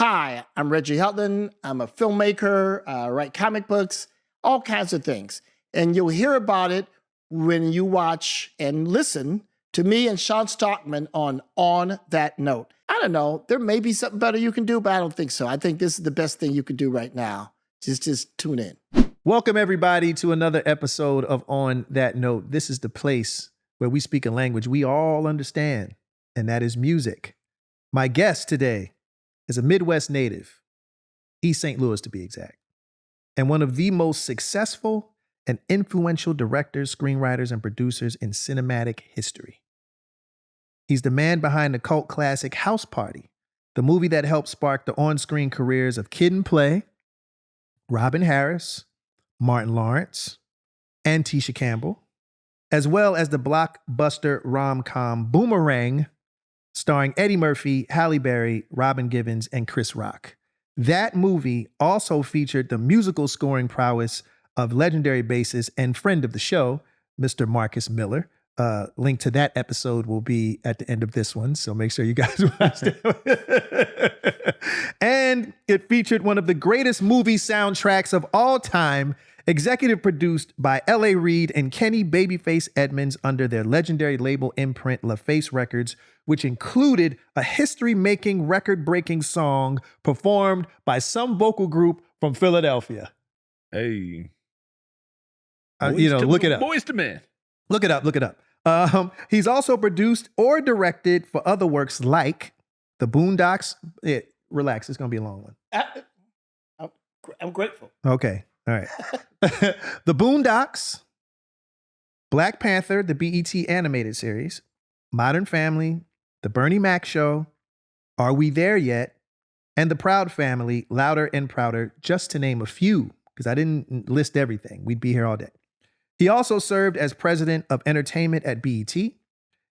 Hi, I'm Reggie Hudlin. I'm a filmmaker, write comic books, all kinds of things. And you'll hear about it when you watch and listen to me and Shawn Stockman on That Note. I don't know. There may be something better you can do, but I don't think so. I think this is the best thing you can do right now. Just tune in. Welcome, everybody, to another episode of On That Note. This is the place where we speak a language we all understand, and that is music. My guest today is a Midwest native, East St. Louis to be exact, and one of the most successful and influential directors, screenwriters, and producers in cinematic history. He's the man behind the cult classic House Party, the movie that helped spark the on-screen careers of Kid and Play, Robin Harris, Martin Lawrence, and Tisha Campbell, as well as the blockbuster rom-com Boomerang, starring Eddie Murphy, Halle Berry, Robin Givens, and Chris Rock. That movie also featured the musical scoring prowess of legendary bassist and friend of the show, Mr. Marcus Miller. Link to that episode will be at the end of this one, so make sure you guys watch it. And it featured one of the greatest movie soundtracks of all time, executive produced by L.A. Reid and Kenny Babyface Edmonds under their legendary label imprint LaFace Records, which included a history-making, record-breaking song performed by some vocal group from Philadelphia. Hey. Look it up. Boys to Men. Look it up. He's also produced or directed for other works like The Boondocks. Relax, it's going to be a long one. I'm grateful. Okay, all right. The Boondocks, Black Panther, the BET animated series, Modern Family, The Bernie Mac Show, Are We There Yet, and The Proud Family, Louder and Prouder, just to name a few, because I didn't list everything. We'd be here all day. He also served as president of entertainment at BET. He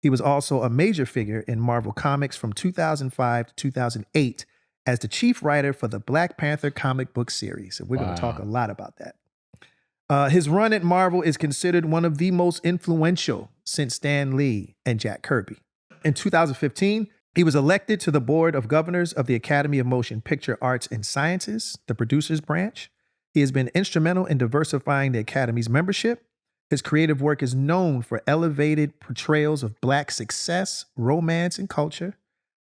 was also a major figure in Marvel Comics from 2005 to 2008 as the chief writer for the Black Panther comic book series. And we're going to talk a lot about that. His run at Marvel is considered one of the most influential since Stan Lee and Jack Kirby. In 2015, he was elected to the Board of Governors of the Academy of Motion Picture Arts and Sciences, the producers branch. He has been instrumental in diversifying the Academy's membership. His creative work is known for elevated portrayals of Black success, romance, and culture,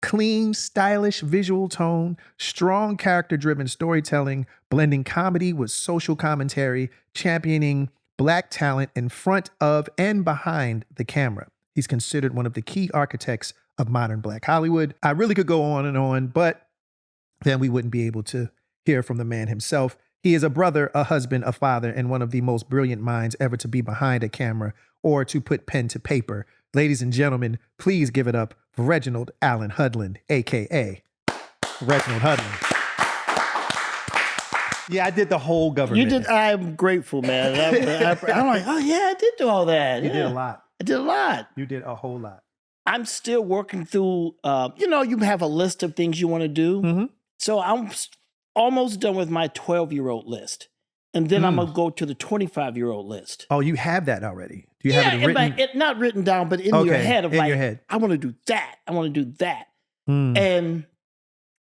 clean, stylish visual tone, strong character-driven storytelling, blending comedy with social commentary, championing Black talent in front of and behind the camera. He's considered one of the key architects of modern Black Hollywood. I really could go on, but then we wouldn't be able to hear from the man himself. He is a brother, a husband, a father, and one of the most brilliant minds ever to be behind a camera or to put pen to paper. Ladies and gentlemen, please give it up for Reginald Allen Hudlin, a.k.a. Reginald Hudlin. Yeah, I did the whole government. You did. I'm grateful, man. I'm like, oh, yeah, I did do all that. You did a lot. I did a lot. You did a whole lot. I'm still working through, you have a list of things you want to do. Mm-hmm. So I'm almost done with my 12-year-old list. And then I'm going to go to the 25-year-old list. Oh, you have that already? Do you have it written? Not written down, but in your head of your head. I want to do that. I want to do that. Mm. And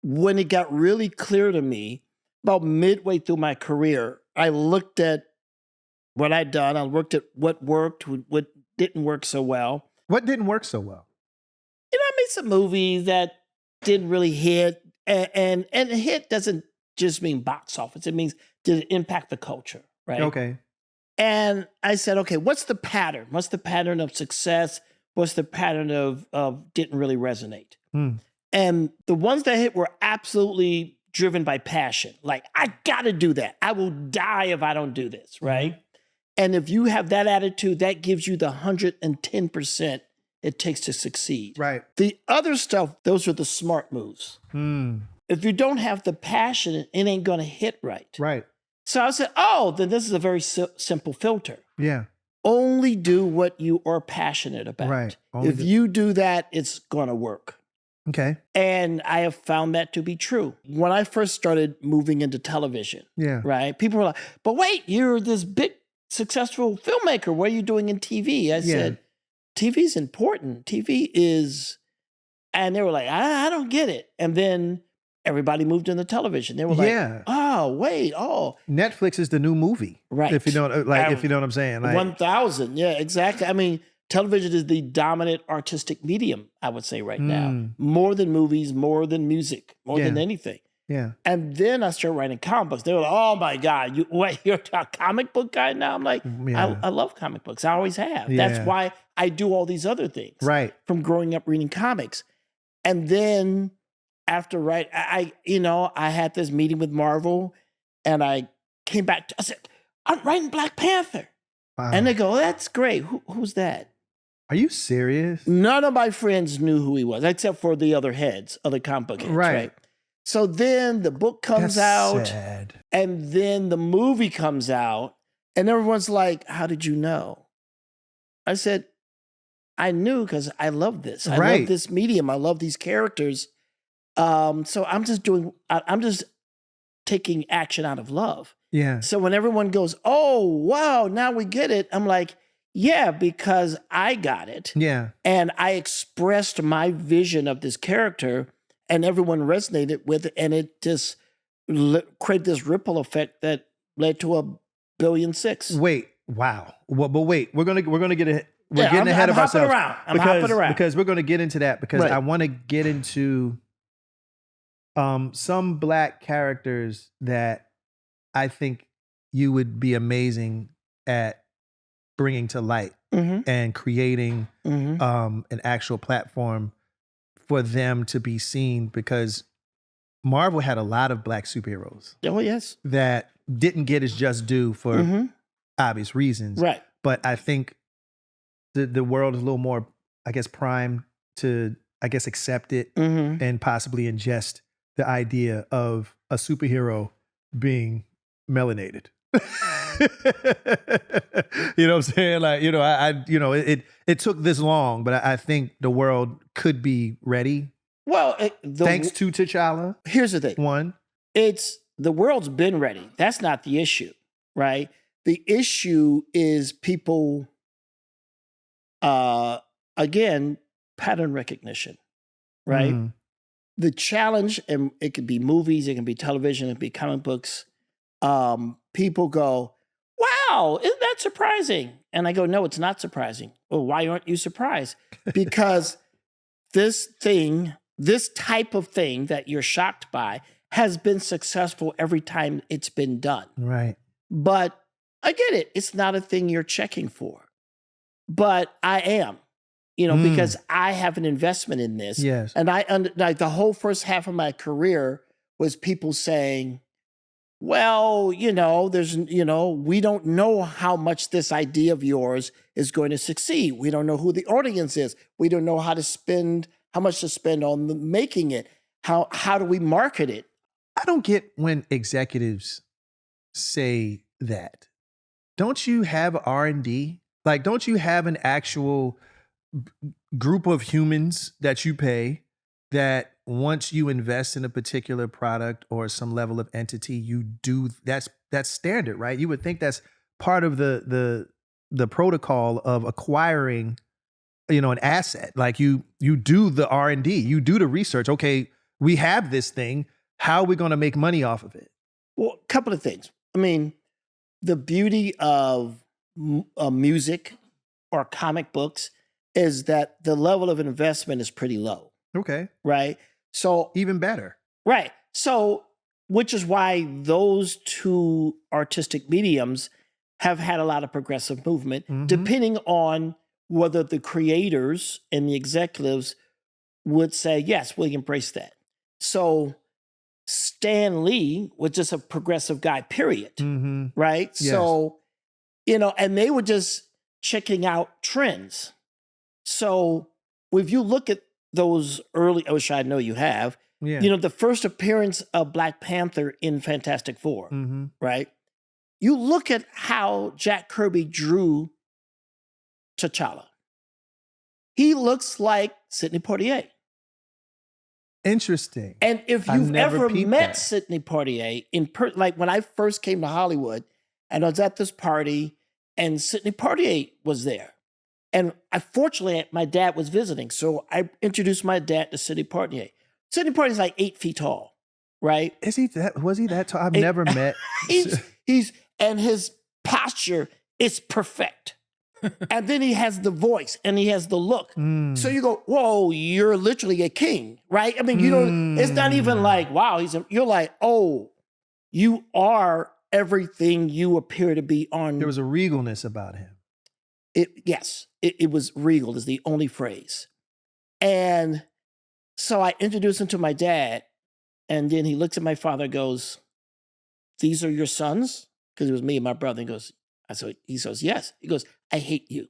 when it got really clear to me, about midway through my career, I looked at what I'd done. I looked at what worked, what didn't work so well. What didn't work so well? I made some movies that didn't really hit. And hit doesn't just mean box office. It means, did it impact the culture, right? Okay. And I said, okay, what's the pattern? What's the pattern of success? What's the pattern of didn't really resonate? Mm. And the ones that hit were absolutely driven by passion. Like, I got to do that. I will die if I don't do this, right? Mm-hmm. And if you have that attitude, that gives you the 110% it takes to succeed. Right. The other stuff, those are the smart moves. Mm. If you don't have the passion, it ain't going to hit right. Right. So I said, then this is a very simple filter. Yeah. Only do what you are passionate about. Right. If you do that, it's going to work. Okay. And I have found that to be true. When I first started moving into television, right? People were like, but wait, you're this big, successful filmmaker. What are you doing in TV? I said, TV's important. TV is, and they were like, I don't get it. And then everybody moved into television. They were like, Yeah. oh, wait, oh. Netflix is the new movie. Right. If you know, if you know what I'm saying. Like, 1,000. Yeah, exactly. I mean, television is the dominant artistic medium, I would say right now. More than movies, more than music, more than anything. Yeah. And then I started writing comic books. They were like, oh my God, you're a comic book guy now? I'm like, I love comic books. I always have. Yeah. That's why I do all these other things. Right. From growing up reading comics. And then after I had this meeting with Marvel and I came back. I said, I'm writing Black Panther. Wow. And they go, that's great. Who's that? Are you serious? None of my friends knew who he was, except for the other comic book heads, right? So then the book comes out, sad. and then the movie comes out, and everyone's like, how did you know? I said, I knew because I love this. I love this medium. I love these characters. So I'm just taking action out of love. Yeah. So when everyone goes, oh, wow, now we get it. I'm like, yeah, because I got it. Yeah. And I expressed my vision of this character and everyone resonated with it. And it just created this ripple effect that led to $1.6 billion. Wait, wow. Well, but wait, we're gonna get ahead. We're getting ahead of ourselves. I'm hopping around. Because we're going to get into that because I want to get into some Black characters that I think you would be amazing at bringing to light and creating an actual platform for them to be seen, because Marvel had a lot of Black superheroes. Oh, yes. That didn't get its just due for obvious reasons. Right. But I think the world is a little more, I guess, primed to, I guess, accept it and possibly ingest the idea of a superhero being melanated. You know what I'm saying? Like, it took this long, but I think the world could be ready. Well, thanks to T'Challa. Here's the thing. One, it's the world's been ready. That's not the issue, right? The issue is people, again, pattern recognition, right? The challenge, and it could be movies, it can be television, it can be comic books. People go, wow, isn't that surprising? And I go, no, it's not surprising. Well, why aren't you surprised? Because this type of thing that you're shocked by has been successful every time it's been done. Right. But I get it. It's not a thing you're checking for. But I am, because I have an investment in this. Yes. And like the whole first half of my career was people saying, well, we don't know how much this idea of yours is going to succeed. We don't know who the audience is. We don't know how much to spend on making it. How do we market it? I don't get when executives say that. Don't you have R&D? Like, don't you have an actual group of humans that you pay that once you invest in a particular product or some level of entity, you do that's standard, right? You would think that's part of the protocol of acquiring, an asset. Like you do the R&D, you do the research. Okay, we have this thing. How are we going to make money off of it? Well, a couple of things. I mean, the beauty of music or comic books is that the level of investment is pretty low. Okay. Right? So even better. Right. So, which is why those two artistic mediums have had a lot of progressive movement, depending on whether the creators and the executives would say, yes, we'll embrace that. So Stan Lee was just a progressive guy, period. Right? Yes. So, and they were just checking out trends. So if you look at those early, which I know you have, the first appearance of Black Panther in Fantastic Four, right? You look at how Jack Kirby drew T'Challa. He looks like Sidney Poitier. Interesting. And if you've ever met Sidney Poitier, like when I first came to Hollywood and I was at this party and Sidney Poitier was there. And fortunately, my dad was visiting. So I introduced my dad to Sidney Poitier. Sidney Poitier is like 8 feet tall. right? Was he that tall? I've It- never met. And his posture is perfect. And then he has the voice and he has the look. So you go, whoa, you're literally a king, right? I mean, you don't, it's not even like, wow, you're like, oh, you are everything you appear to be on. There was a regalness about him. It was regal is the only phrase. And so I introduced him to my dad, and then he looks at my father and goes, these are your sons? Because it was me and my brother. He says, yes. He goes, I hate you.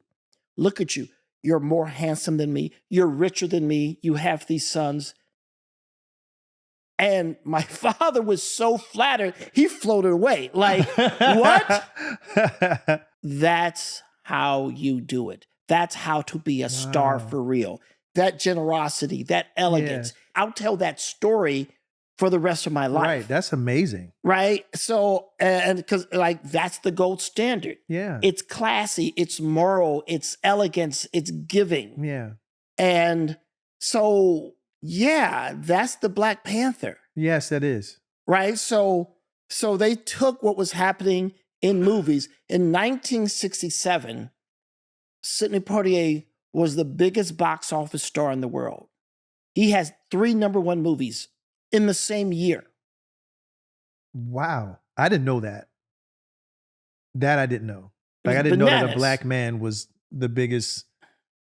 Look at you. You're more handsome than me. You're richer than me. You have these sons. And my father was so flattered, he floated away. Like, what? That's how you do it. That's how to be a star for real. That generosity, that elegance. Yeah. I'll tell that story for the rest of my life. Right. That's amazing. Right. So, and because like that's the gold standard. Yeah. It's classy, it's moral, it's elegance, it's giving. Yeah. And so, yeah, that's the Black Panther. Yes, that is. Right. So they took what was happening in movies. In 1967, Sidney Poitier was the biggest box office star in the world. He has 3 number 1 movies in the same year. Wow. I didn't know that. That I didn't know. Like I didn't know that a black man was the biggest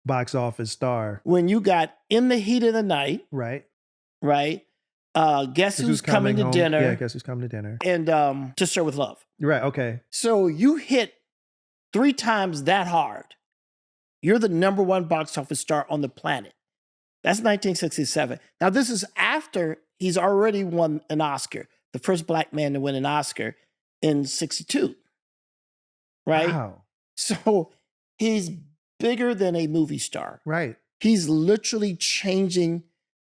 box office star. When you got In the Heat of the Night. Right. Right. Guess Who's Coming to Dinner. Yeah, Guess Who's Coming to Dinner. And To Serve with Love. Right, okay. So you hit 3 times that hard. You're the number 1 box office star on the planet. That's 1967. Now, this is after he's already won an Oscar, the first black man to win an Oscar in 62. Right? Wow. So he's bigger than a movie star. Right. He's literally changing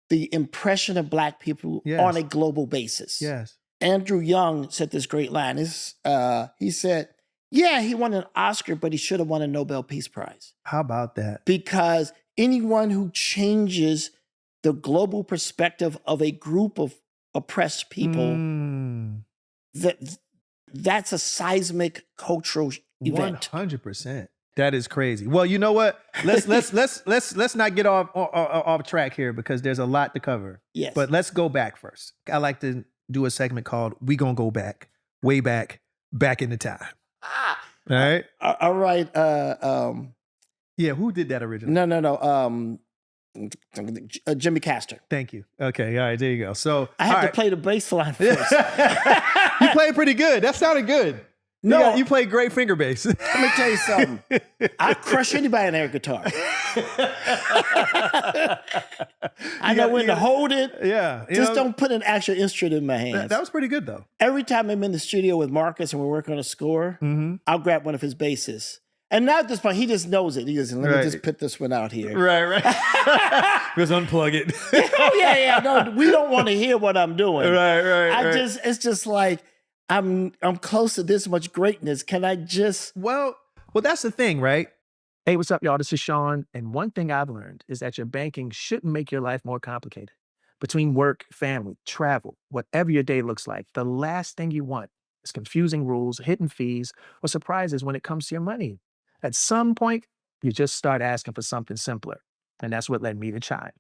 the impression of black people on a global basis. Yes. Andrew Young said this great line. He said, yeah, he won an Oscar, but he should have won a Nobel Peace Prize. How about that? Because anyone who changes the global perspective of a group of oppressed people, that's a seismic cultural event. 100%. That is crazy. Well, you know what? Let's not get off track here because there's a lot to cover. Yes. But let's go back first. I like to do a segment called "We Gonna Go Back, Way Back, Back in the Time." All right. All right. Yeah. Who did that originally? No. Jimmy Castor. Thank you. Okay. All right. There you go. So I had to play the bass line first. You played pretty good. That sounded good. No, you played great finger bass. Let me tell you something. I crush anybody in air guitar. I know when to hold it. Yeah. Just don't put an actual instrument in my hands. That was pretty good, though. Every time I'm in the studio with Marcus and we're working on a score, I'll grab one of his basses. And now at this point, he just knows it. He goes, let me just put this one out here. Right. Just unplug it. Oh, yeah. No, we don't want to hear what I'm doing. Right. It's just like, I'm close to this much greatness. Can I just... Well, that's the thing, right? Hey, what's up, y'all? This is Shawn. And one thing I've learned is that your banking shouldn't make your life more complicated. Between work, family, travel, whatever your day looks like, the last thing you want is confusing rules, hidden fees, or surprises when it comes to your money. At some point, you just start asking for something simpler. And that's what led me to Chime.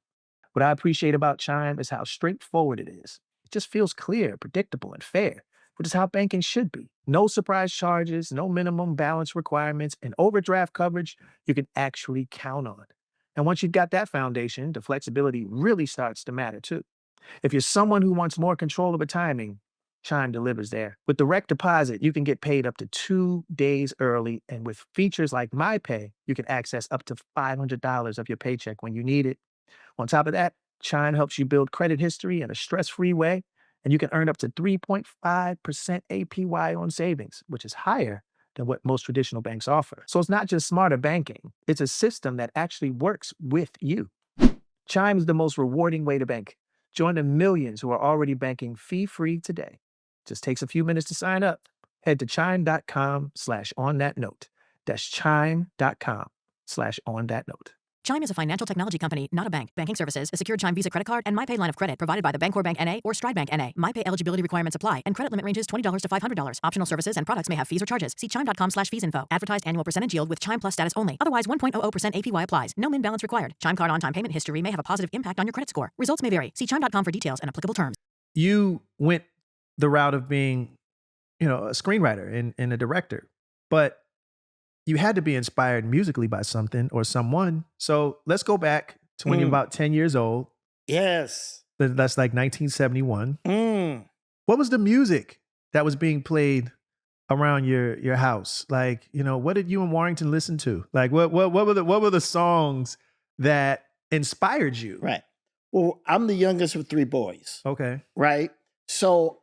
What I appreciate about Chime is how straightforward it is. It just feels clear, predictable, and fair, which is how banking should be. No surprise charges, no minimum balance requirements, and overdraft coverage you can actually count on. And once you've got that foundation, the flexibility really starts to matter too. If you're someone who wants more control over timing, Chime delivers there. With direct deposit, you can get paid up to 2 days early. And with features like MyPay, you can access up to $500 of your paycheck when you need it. On top of that, Chime helps you build credit history in a stress-free way. And you can earn up to 3.5% APY on savings, which is higher than what most traditional banks offer. So it's not just smarter banking. It's a system that actually works with you. Chime is the most rewarding way to bank. Join the millions who are already banking fee-free today. Just takes a few minutes to sign up. Head to chime.com/onthatnote. That's chime.com/onthatnote. Chime is a financial technology company, not a bank. Banking services, a secured Chime Visa credit card, and MyPay line of credit provided by the Bancorp Bank N.A. or Stride Bank N.A. MyPay eligibility requirements apply, and credit limit ranges $20 to $500. Optional services and products may have fees or charges. See chime.com/fees info. Advertised annual percentage yield with Chime Plus status only. Otherwise, 1.00% APY applies. No min balance required. Chime card on-time payment history may have a positive impact on your credit score. Results may vary. See chime.com for details and applicable terms. You went the route of being, a screenwriter and a director, but you had to be inspired musically by something or someone. So let's go back to when you're about 10 years old. Yes. That's like 1971. Mm. What was the music that was being played around your house? Like, what did you and Warrington listen to? Like, what were the songs that inspired you? Right. Well, I'm the youngest of 3 boys. Okay. Right. So,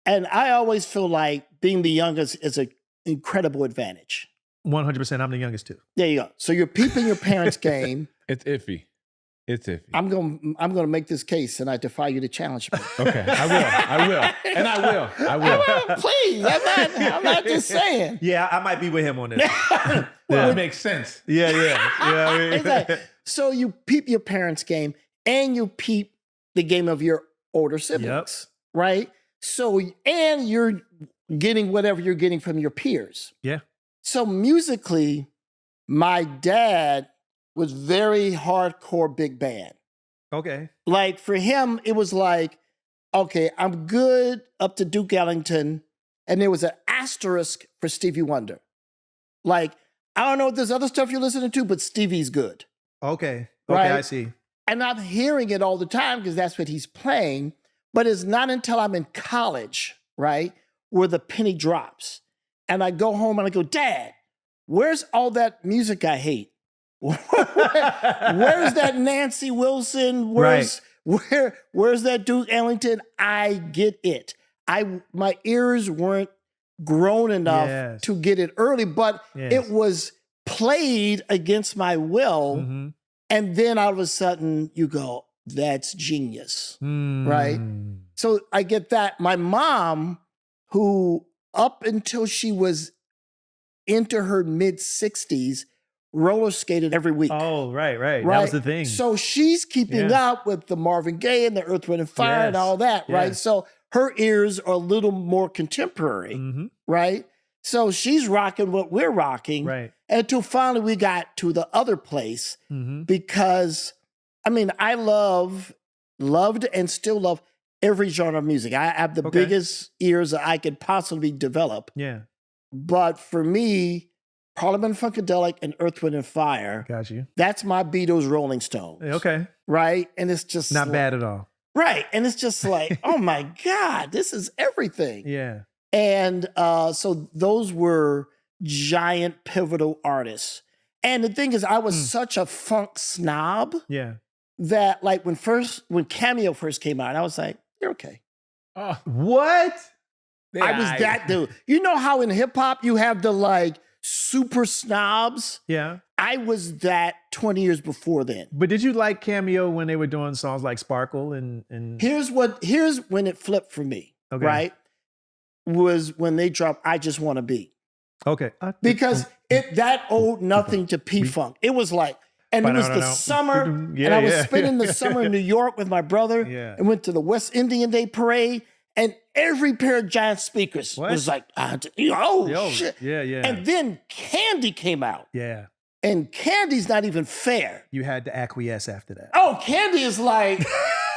and I always feel like being the youngest is an incredible advantage. 100%. I'm the youngest too. There you go. So you're peeping your parents' game. It's iffy. It's iffy. I'm gonna make this case, and I defy you to challenge me. Okay, I will, and I will. Please, I'm not just saying. Yeah, I might be with him on this. Well, it makes sense. Yeah. I mean, Exactly. So you peep your parents' game, and you peep the game of your older siblings, right? So, and you're getting whatever you're getting from your peers. Yeah. So musically, my dad was very hardcore big band. Okay. Like for him, it was like, okay, I'm good up to Duke Ellington. And there was an asterisk for Stevie Wonder. Like, I don't know if there's other stuff you're listening to, but Stevie's good. Okay, Right? I see. And I'm hearing it all the time because that's what he's playing. But it's not until I'm in college, right, where the penny drops. And I go home and I go, Dad, where's all that music I hate? Where's that Nancy Wilson? Where's that Duke Ellington? I get it. My ears weren't grown enough to get it early, but it was played against my will. Mm-hmm. And then all of a sudden you go, that's genius, right? So I get that. My mom, who up until she was into her mid-60s, roller skated every week. Oh, right. That was the thing. So she's keeping up with the Marvin Gaye and the Earth, Wind, and Fire and all that, right? So her ears are a little more contemporary, right? So she's rocking what we're rocking. Right. Until finally we got to the other place because, I mean, I loved and still love every genre of music. I have the biggest ears that I could possibly develop. Yeah. But for me, Parliament Funkadelic and Earth, Wind, and Fire. Got you. That's my Beatles, Rolling Stones. Okay. Right? And it's just not bad at all. Right. And it's just like, oh my God, this is everything. Yeah. And so those were giant pivotal artists. And the thing is, I was such a funk snob that like when Cameo first came out, I was like, you're okay. What? I was that dude. You know how in hip hop you have the like super snobs? Yeah. I was that 20 years before then. But did you like Cameo when they were doing songs like Sparkle and Here's when it flipped for me, right? Was when they dropped I Just Want to Be. Okay. Because that owed nothing to P-Funk. It was like, and it was the summer, and I was spending the summer in New York with my brother and went to the West Indian Day Parade, and every pair of giant speakers was like, shit. Yeah. And then Candy came out. Yeah. And Candy's not even fair. You had to acquiesce after that. Oh, Candy is like,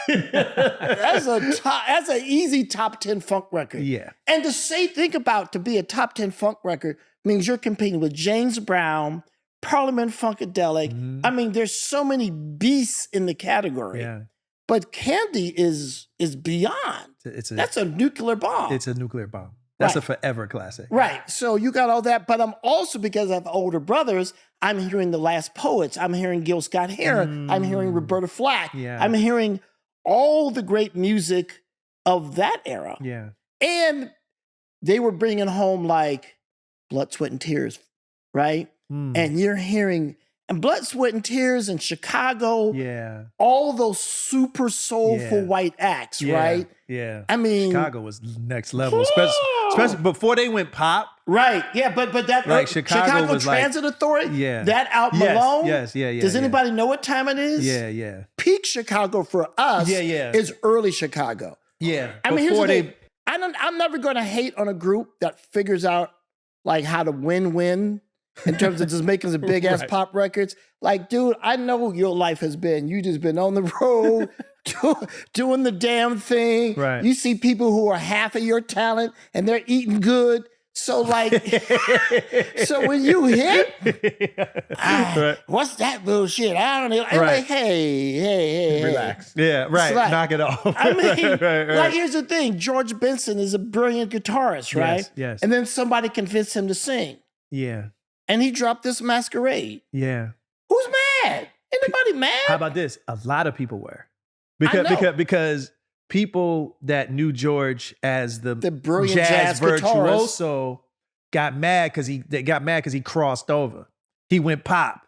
that's an easy top 10 funk record. Yeah. And to be a top 10 funk record means you're competing with James Brown, Parliament Funkadelic. I mean, there's so many beasts in the category. Yeah. But Candy is beyond. That's a nuclear bomb. It's a nuclear bomb. That's a forever classic. Right. So you got all that. But I'm also, because I have older brothers, I'm hearing The Last Poets. I'm hearing Gil Scott-Heron. I'm hearing Roberta Flack. Yeah. I'm hearing all the great music of that era. Yeah. And they were bringing home like Blood, Sweat, and Tears, right? And you're hearing And Blood, Sweat, and Tears in Chicago, Yeah. all those super soulful Yeah. white acts, Yeah. right? Yeah. I mean, Chicago was next level, especially before they went pop. right? Yeah, but that Like, Chicago was like- Transit Authority, Yeah. that album Yes, alone. yes, yeah. Does anybody know what time it is? Yeah, yeah. Peak Chicago for us is early Chicago. Yeah. I mean, here's Before the thing. I'm never going to hate on a group that figures out like how to win-win in terms of just making some big ass pop records. Like, dude, I know what your life has been. You just been on the road doing the damn thing. Right. You see people who are half of your talent and they're eating good. So like, so when you hit, what's that bullshit? I don't know. I'm like, hey. Relax. Yeah, right. Slack. Knock it off. I mean, right. like, here's the thing. George Benson is a brilliant guitarist, right? Yes. And then somebody convinced him to sing. Yeah. And he dropped this Masquerade. Yeah. Who's mad? Anybody mad? How about this? A lot of people were. I know. Because people that knew George as the brilliant jazz jazz guitarist virtuoso got mad because he crossed over. He went pop.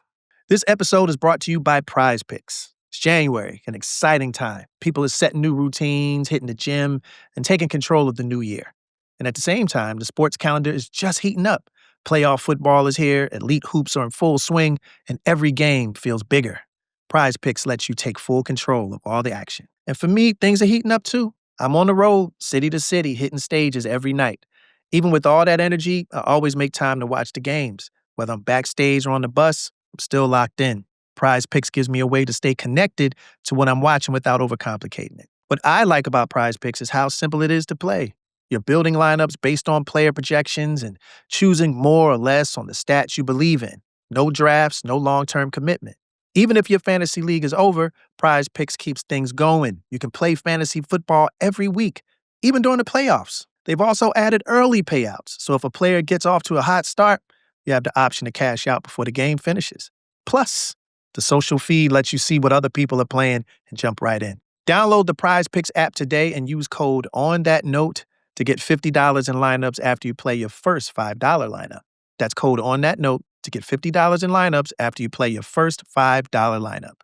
This episode is brought to you by Prize Picks. It's January, an exciting time. People are setting new routines, hitting the gym, and taking control of the new year. And at the same time, the sports calendar is just heating up. Playoff football is here, elite hoops are in full swing, and every game feels bigger. Prize Picks lets you take full control of all the action. And for me, things are heating up too. I'm on the road, city to city, hitting stages every night. Even with all that energy, I always make time to watch the games. Whether I'm backstage or on the bus, I'm still locked in. Prize Picks gives me a way to stay connected to what I'm watching without overcomplicating it. What I like about Prize Picks is how simple it is to play. You're building lineups based on player projections and choosing more or less on the stats you believe in. No drafts, no long-term commitment. Even if your fantasy league is over, Prize Picks keeps things going. You can play fantasy football every week, even during the playoffs. They've also added early payouts, so if a player gets off to a hot start, you have the option to cash out before the game finishes. Plus, the social feed lets you see what other people are playing and jump right in. Download the Prize Picks app today and use code ONTHATNOTE to get $50 in lineups after you play your first $5 lineup. That's code ONTHATNOTE to get $50 in lineups after you play your first $5 lineup.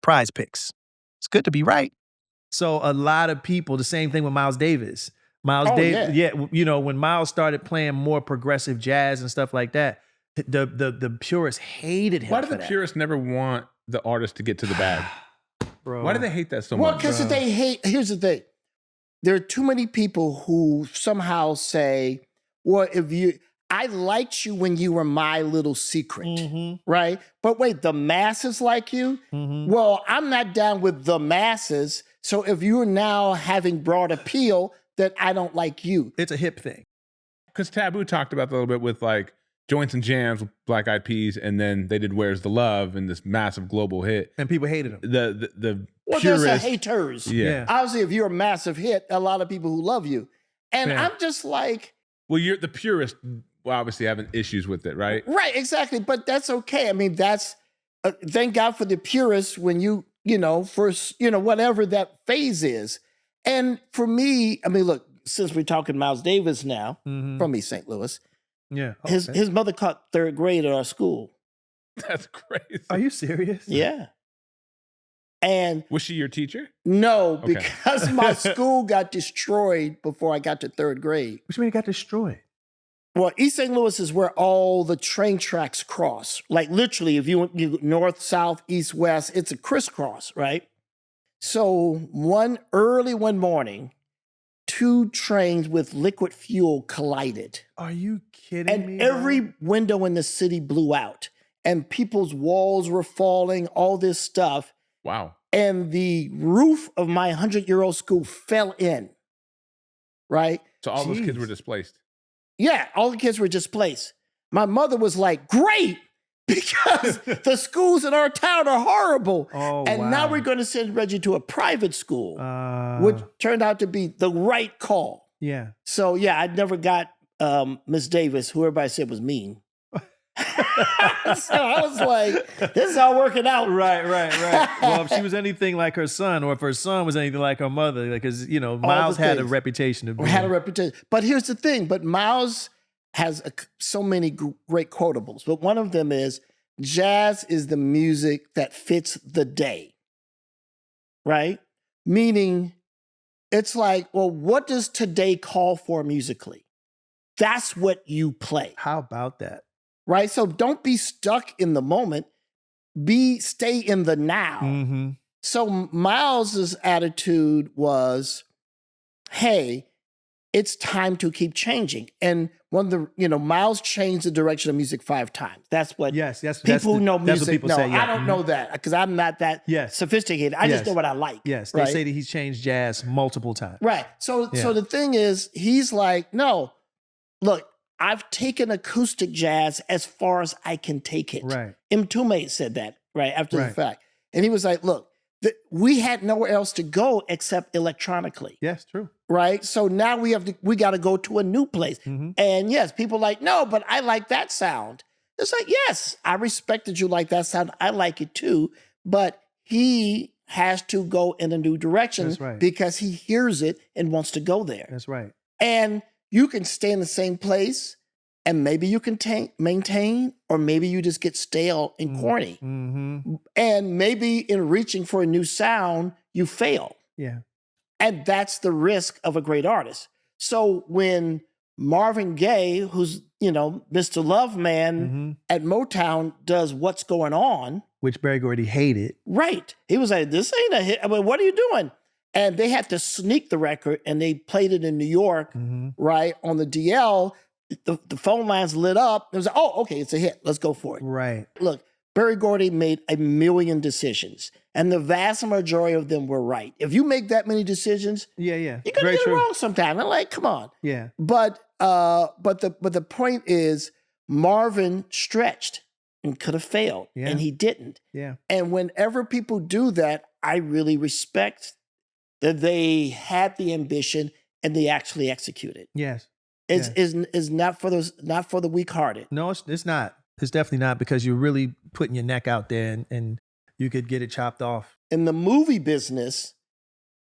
Prize Picks. It's good to be right. So a lot of people, the same thing with Miles Davis. When Miles started playing more progressive jazz and stuff like that, the purists hated him. Why do the purists never want the artist to get to the bag? Bro. Why do they hate that so Well, much? because they hate, here's the thing. There are too many people who somehow say, well, I liked you when you were my little secret, right? But wait, the masses like you? Well, I'm not down with the masses. So if you're now having broad appeal, then I don't like you. It's a hip thing. Because Taboo talked about that a little bit with like Joints and Jams with Black Eyed Peas, and then they did Where's the Love and this massive global hit. And people hated him. The Well, purists, there's a haters. Yeah. Obviously, if you're a massive hit, a lot of people who love you. And I'm just like, Well, you're the purist. Well, obviously having issues with it, right? right, exactly. But that's okay. I mean, that's, thank God for the purists when first, whatever that phase is. And for me, I mean, look, since we're talking Miles Davis now, from East St. Louis, Yeah. his mother taught third grade at our school. That's crazy. Are you serious? Yeah. And Was she your teacher? no, Okay. because my school got destroyed before I got to third grade. Which mean it got destroyed? Well, East St. Louis is where all the train tracks cross. Like literally, if you north, south, east, west, it's a crisscross, right? So one morning, two trains with liquid fuel collided. Are you kidding me? And every window in the city blew out. And people's walls were falling, all this stuff. Wow. And the roof of my 100-year-old school fell in, right? So all those kids Jeez. were displaced. Yeah, all the kids were displaced. My mother was like, great, because the schools in our town are horrible. Oh, and now we're going to send Reggie to a private school, which turned out to be the right call. Yeah. So, yeah, I never got Miss Davis, who everybody said was mean. So I was like, this is all working out. Right. Well, if she was anything like her son, or if her son was anything like her mother, because, Miles had a reputation of being. Had a reputation. But here's the thing. But Miles has so many great quotables. But one of them is, jazz is the music that fits the day, right? Meaning it's like, well, what does today call for musically? That's what you play, How about that? right? So don't be stuck in the moment. Stay in the now. Mm-hmm. So Miles's attitude was, hey, it's time to keep changing. And Miles changed the direction of music 5 times. That's what people who know music people know. say, yeah. I don't know that because I'm not that sophisticated. I just know what I like. Yes, they say that he's changed jazz multiple times. Right. So the thing is, he's like, no, look, I've taken acoustic jazz as far as I can take it. Right. Mtume said that, right, after the fact. And he was like, look, we had nowhere else to go except electronically. Yes, true. Right? So now we got to go to a new place. Mm-hmm. And yes, people are like, no, but I like that sound. It's like, yes, I respect that you like that sound. I like it too. But he has to go in a new direction because he hears it and wants to go there. That's right. And you can stay in the same place and maybe you can maintain, or maybe you just get stale and corny. Mm-hmm. And maybe in reaching for a new sound, you fail. Yeah. And that's the risk of a great artist. So when Marvin Gaye, who's, Mr. Loveman at Motown, does What's Going On, which Berry Gordy hated. Right. He was like, this ain't a hit. I mean, what are you doing? And they had to sneak the record and they played it in New York, right, on the DL. The phone lines lit up. It was like, oh, okay, it's a hit. Let's go for it. Right. Look, Berry Gordy made a million decisions, and the vast majority of them were right. If you make that many decisions, you're gonna get it wrong sometime. I'm like, come on. Yeah. But the point is, Marvin stretched and could have failed, and he didn't. Yeah. And whenever people do that, I really respect that they had the ambition and they actually executed. Yes. Is not for the weak-hearted. No, it's not. It's definitely not, because you're really putting your neck out there and you could get it chopped off. In the movie business,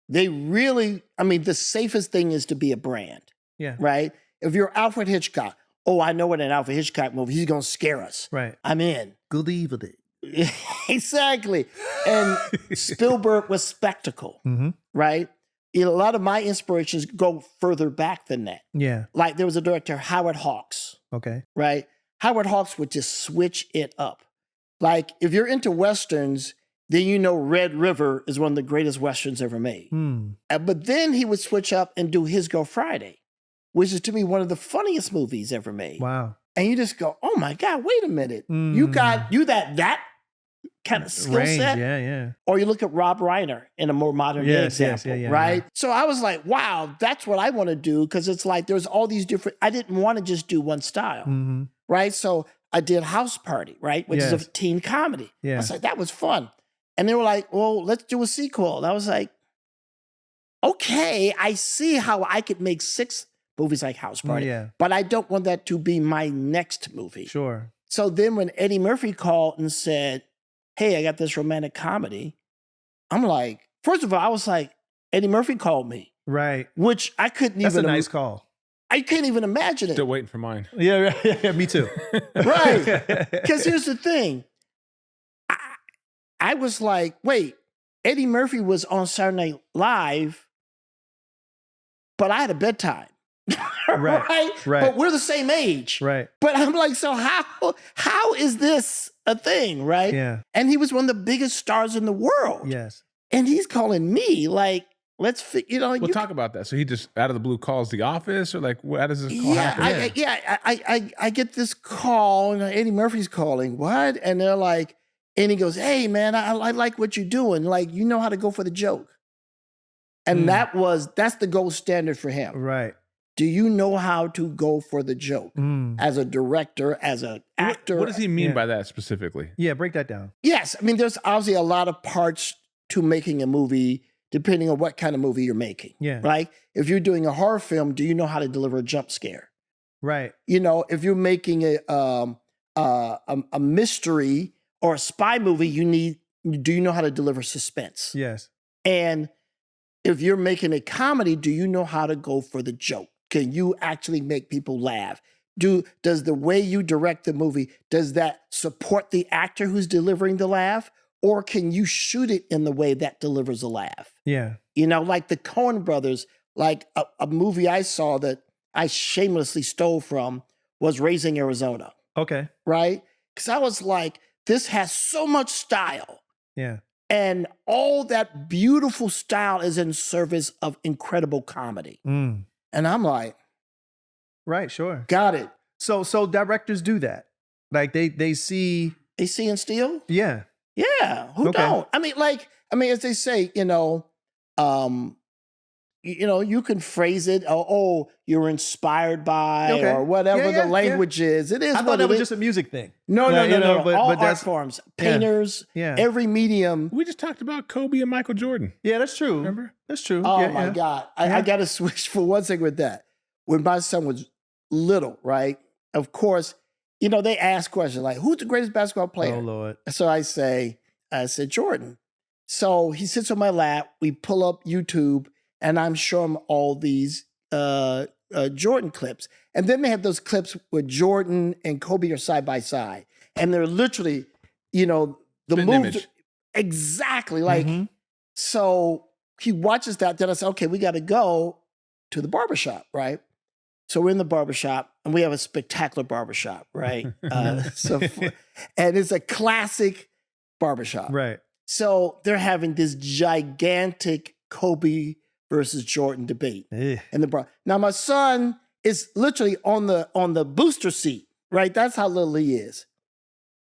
they really, the safest thing is to be a brand. Yeah. Right? If you're Alfred Hitchcock, I know what an Alfred Hitchcock movie, he's going to scare us. Right. I'm in. Good evening. Exactly. And Spielberg was spectacle. Right? A lot of my inspirations go further back than that. Yeah. Like there was a director, Howard Hawks. Okay. Right? Howard Hawks would just switch it up. Like if you're into Westerns, then Red River is one of the greatest Westerns ever made. But then he would switch up and do His Girl Friday, which is to me one of the funniest movies ever made. Wow. And you just go, oh my God, wait a minute. You got that kind of skill set. Yeah. Or you look at Rob Reiner in a more modern day example, right? Yeah. So I was like, wow, that's what I want to do, because it's like there's all these different, I didn't want to just do one style, right? So I did House Party, right? Which is a teen comedy. I was like, that was fun. And they were like, well, let's do a sequel. And I was like, okay, I see how I could make 6 movies like House Party, but I don't want that to be my next movie. Sure. So then when Eddie Murphy called and said, hey, I got this romantic comedy, I'm like, first of all, I was like, Eddie Murphy called me. Right. Which I couldn't That's even. That's a nice call. I couldn't even imagine it. Still waiting for mine. Yeah, me too. Right. Because here's the thing. I was like, wait, Eddie Murphy was on Saturday Night Live, but I had a bedtime. Right. But we're the same age. Right. But I'm like, so how is this a thing, right? Yeah. And he was one of the biggest stars in the world. Yes. And he's calling me like, let's We'll talk about that. So he just out of the blue calls the office, or like, how does this call happen? I get this call, and Eddie Murphy's calling. What? And they're like, and he goes, hey man, I like what you're doing. Like, you know how to go for the joke. And that's the gold standard for him. Right. Do you know how to go for the joke as a director, as an actor? What does he mean by that specifically? Yeah, break that down. Yes. There's obviously a lot of parts to making a movie, depending on what kind of movie you're making. Yeah. Right? If you're doing a horror film, do you know how to deliver a jump scare? Right. If you're making a mystery or a spy movie, do you know how to deliver suspense? Yes. And if you're making a comedy, do you know how to go for the joke? Can you actually make people laugh? Does the way you direct the movie, does that support the actor who's delivering the laugh? Or can you shoot it in the way that delivers a laugh? Yeah. You know, like the Coen brothers, like a movie I saw that I shamelessly stole from was Raising Arizona, Okay. right? Because I was like, this has so much style. Yeah. And all that beautiful style is in service of incredible comedy. Mm. And I'm like, Right. Sure. got it. So directors do that. Like they see. They see and steal? Yeah. Yeah. Who Okay. don't? I mean, as they say, you can phrase it, you're inspired by, Okay. or whatever Yeah, yeah, the language is. It is I what thought that it was is. just a music thing. No. But All art that's forms, painters, yeah. every medium. We just talked about Kobe and Michael Jordan. Yeah, that's true. Remember? That's true. Oh Yeah, my yeah. God. Yeah. I got to switch for one second with that. When my son was little, right? Of course, they ask questions like, who's the greatest basketball player? Oh Lord. So I said Jordan. So he sits on my lap. We pull up YouTube, and I'm showing him all these Jordan clips. And then they have those clips where Jordan and Kobe are side by side, and they're literally, the Spitting moves image. exactly like. Mhm. So he watches that. Then I said, okay, we got to go to the barbershop, right? So we're in the barbershop, and we have a spectacular barbershop, right? And it's a classic barbershop. Right. So they're having this gigantic Kobe versus Jordan debate Eh. in the bar. Now my son is literally on the booster seat, right? That's how little he is.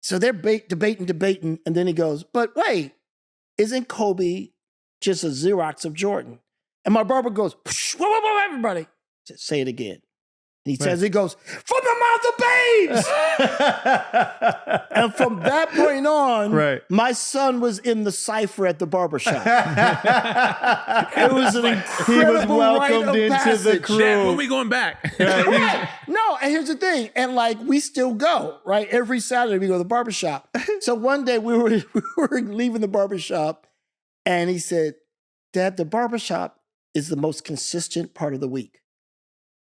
So they're debating, and then he goes, "But wait, isn't Kobe just a Xerox of Jordan?" And my barber goes, "Whoa, everybody, say it again." And he says, he goes, "From the mouth of babes." And from that point on, Right. my son was in the cipher at the barbershop. It was an incredible welcomed rite of into the passage. crew. Dad, when we going back? Right. No, and here's the thing. And we still go, right? Every Saturday we go to the barbershop. So one day we were leaving the barbershop, and he said, "Dad, the barbershop is the most consistent part of the week.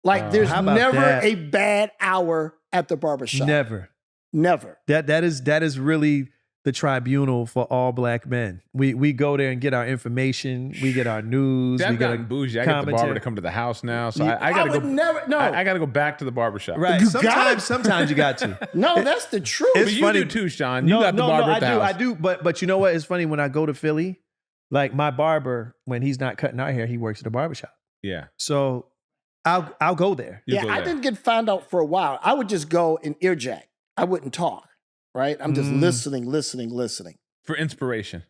There's how about never that? a bad hour at the barbershop. Never. Never. That is really the tribunal for all black men. We go there and get our information. We get our news. I've we get gotten bougie. I get the barber to come to the house now, so I gotta would go. never, no. I gotta go back to the barbershop. Right. You got Sometimes you got to. No, that's the truth. It's But you funny. do too, Shawn. You got the barber at the house. I do. But you know what? It's funny when I go to Philly, like my barber, when he's not cutting our hair, he works at a barbershop. Yeah. So I'll go there. You Yeah, go I there. didn't get found out for a while. I would just go and earjack. I wouldn't talk, right? I'm just listening. For inspiration.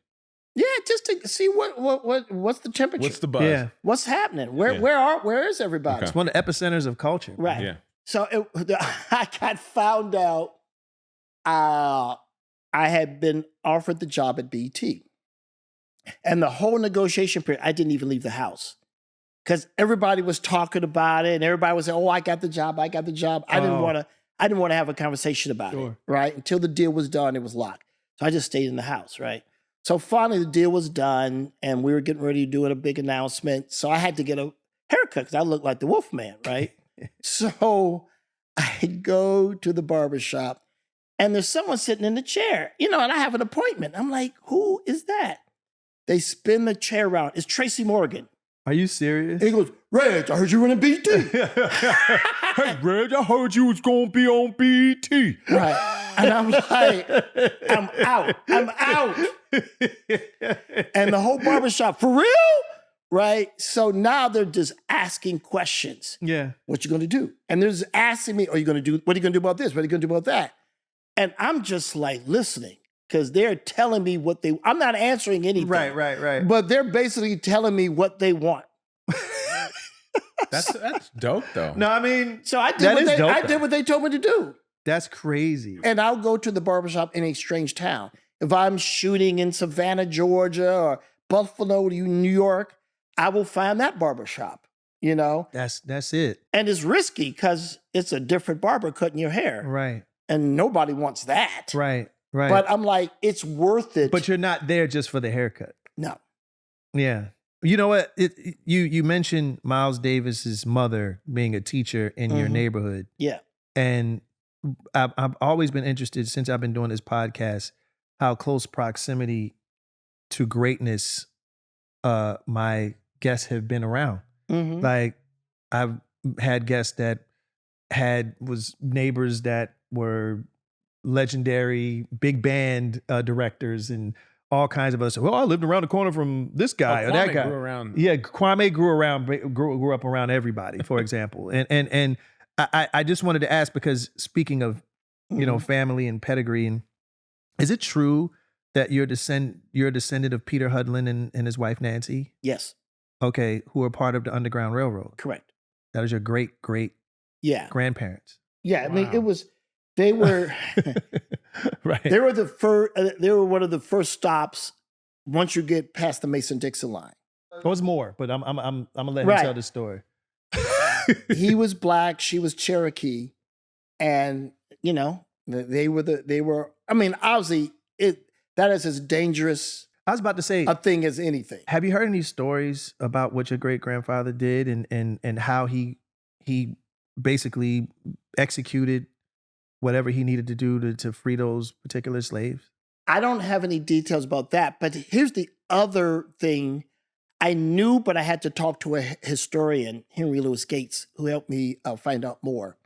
Yeah, just to see what's the temperature. What's the buzz? Yeah. What's happening? Yeah. Where is everybody? It's one of the epicenters of culture. Right. Yeah. So I got found out. I had been offered the job at BT, and the whole negotiation period, I didn't even leave the house because everybody was talking about it, and everybody was saying, "Oh, I got the job. I got the job." I didn't want to have a conversation about it, right? Until the deal was done, it was locked. So I just stayed in the house, right? So finally, the deal was done, and we were getting ready to do a big announcement. So I had to get a haircut because I looked like the Wolfman, right? So I go to the barbershop, and there's someone sitting in the chair, and I have an appointment. I'm like, who is that? They spin the chair around. It's Tracy Morgan. Are you serious? And he goes, "Reg, I heard you running BT." Hey, Reg, I heard you was going to be on BT. Right. And I'm like, I'm out. And the whole barbershop, for real? Right? So now they're just asking questions. Yeah. What you going to do? And they're just asking me, what are you going to do about this? What are you going to do about that? And I'm just like listening because they're telling me I'm not answering anything. Right. But they're basically telling me what they want. That's dope though. No, I mean, So I did, That what is they, dope, I though. did what they told me to do. that's crazy. And I'll go to the barbershop in a strange town. If I'm shooting in Savannah, Georgia, or Buffalo, New York, I will find that barbershop, That's it. And it's risky because it's a different barber cutting your hair. Right. And nobody wants that. Right. But I'm like, it's worth it. But you're not there just for the haircut. No. Yeah. You know what? You mentioned Miles Davis's mother being a teacher in your neighborhood. Yeah. And I've always been interested since I've been doing this podcast, how close proximity to greatness my guests have been around. Mhm. Like I've had guests that was neighbors that were legendary big band directors and all kinds of us. Well, I lived around the corner from this guy or that Kwame guy. grew around. Yeah, Kwame grew up around everybody, for example. And I just wanted to ask, because speaking of family and pedigree, and is it true that you're a descendant of Peter Hudlin and his wife Nancy? Yes, Okay, who are part of the Underground Railroad? correct. That is your great Yeah, grandparents. yeah. I mean, Wow. they were Right. they were the first. They were one of the first stops once you get past the Mason-Dixon line. There was more, but I'm gonna let him Right. tell the story. He was black, she was Cherokee, and they were. I mean, obviously, that is as dangerous I was about to say, a thing as anything. have you heard any stories about what your great grandfather did and how he basically executed whatever he needed to do to free those particular slaves? I don't have any details about that, but here's the other thing I knew, but I had to talk to a historian, Henry Louis Gates, who helped me find out more.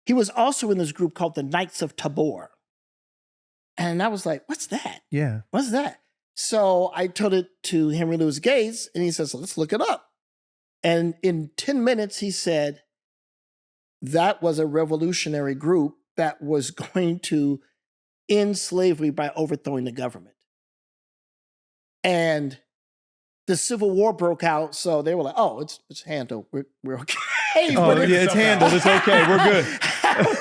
He was also in this group called the Knights of Tabor. And I was like, what's that? Yeah. What's that? So I told it to Henry Louis Gates, and he says, let's look it up. And in 10 minutes, he said, that was a revolutionary group that was going to end slavery by overthrowing the government. And the Civil War broke out, so they were like, oh, it's handled. We're okay. Oh, But yeah, it's handled. It's okay. We're good.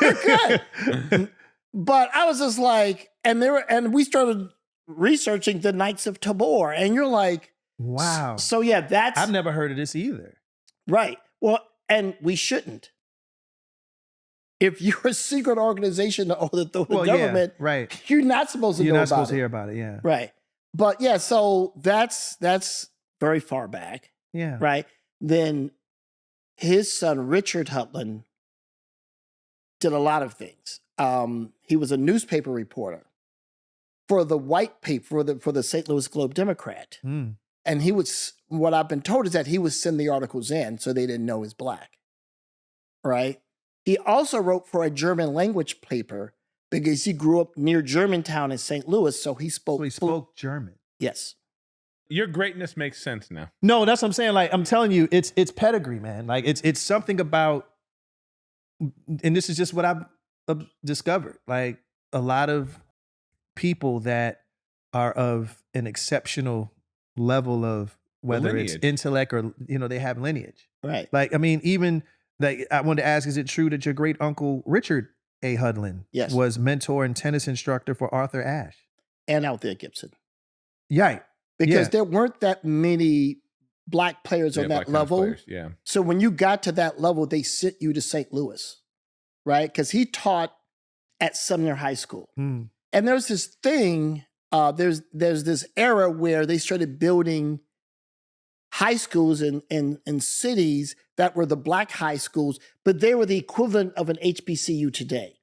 We're good. But I was just like, and we started researching the Knights of Tabor, and you're like, Wow. So yeah, that's I've never heard of this either. right. Well, and we shouldn't. If you're a secret organization to overthrow the government, right. you're not supposed to You're know not about supposed it. to hear about it. Yeah. Right. But yeah, so that's very far back, Yeah. right? Then his son, Richard Hudlin, did a lot of things. He was a newspaper reporter for the white paper, for the St. Louis Globe-Democrat. Mm. And what I've been told is that he would send the articles in so they didn't know he's black, right? He also wrote for a German language paper because he grew up near Germantown in St. Louis, so he spoke. So he spoke German. Yes. Your greatness makes sense now. No, that's what I'm saying. Like, I'm telling you, it's pedigree, man. Like, it's something about, and this is just what I've discovered. Like, a lot of people that are of an exceptional level of whether it's Lineage. intellect or they have lineage. Right. Like, I mean, even like I wanted to ask, is it true that your great uncle Richard A. Hudlin Yes. was mentor and tennis instructor for Arthur Ashe? And Althea Gibson. Yeah. Because Yeah. there weren't that many black players on Black that tennis level. players, yeah. So when you got to that level, they sent you to St. Louis, right? Because he taught at Sumner High School. Mm. And there's this thing, there's this era where they started building high schools in cities that were the black high schools, but they were the equivalent of an HBCU today,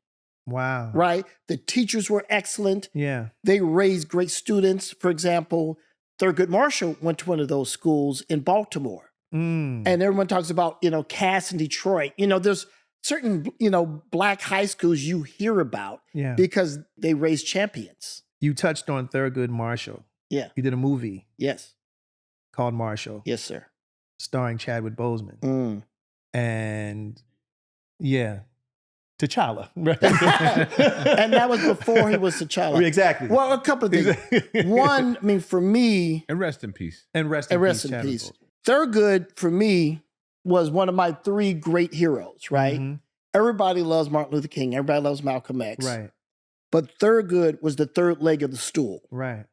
Wow. right? The teachers were excellent. Yeah. They raised great students. For example, Thurgood Marshall went to one of those schools in Baltimore. Mm. And everyone talks about, Cass in Detroit. There's certain, black high schools you hear about Yeah. because they raise champions. You touched on Thurgood Marshall. Yeah. You did a movie Yes. called Marshall, Yes, sir. starring Chadwick Boseman. Mm. And yeah, T'Challa. Right? And that was before he was T'Challa. Exactly. Well, a couple of things. One, I mean, for me, And rest in peace. and rest and in rest peace, in Chadwick peace. Boseman. Thurgood, for me, was one of my three great heroes, right? Mhm. Everybody loves Martin Luther King. Everybody loves Malcolm X. Right. But Thurgood was the third leg of the stool. Right.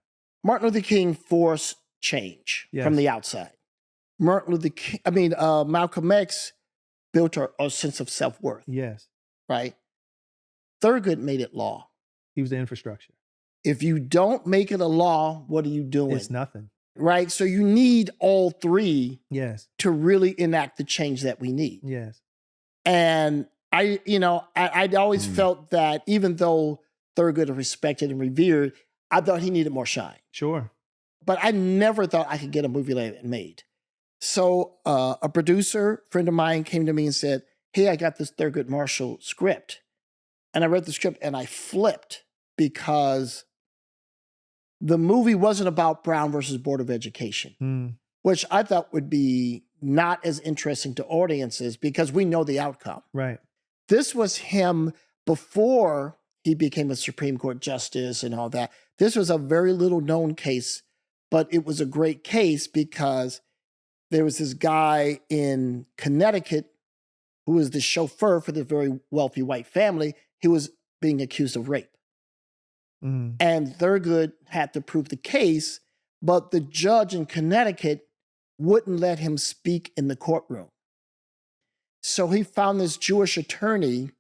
Martin Luther King forced change Yes. from the outside. Malcolm X built a sense of self-worth, Yes. right? Thurgood made it law. He was the infrastructure. If you don't make it a law, what are you doing? It's nothing. Right? So you need all three Yes. to really enact the change that we need. Yes. And I'd always felt that even though Thurgood is respected and revered, I thought he needed more shine. Sure. But I never thought I could get a movie like that made. So a producer friend of mine came to me and said, hey, I got this Thurgood Marshall script. And I read the script and I flipped because the movie wasn't about Brown versus Board of Education, which I thought would be not as interesting to audiences because we know the outcome. Right. This was him before he became a Supreme Court justice and all that. This was a very little known case, but it was a great case because there was this guy in Connecticut who was the chauffeur for the very wealthy white family. He was being accused of rape. And Thurgood had to prove the case, but the judge in Connecticut wouldn't let him speak in the courtroom. So he found this Jewish attorney.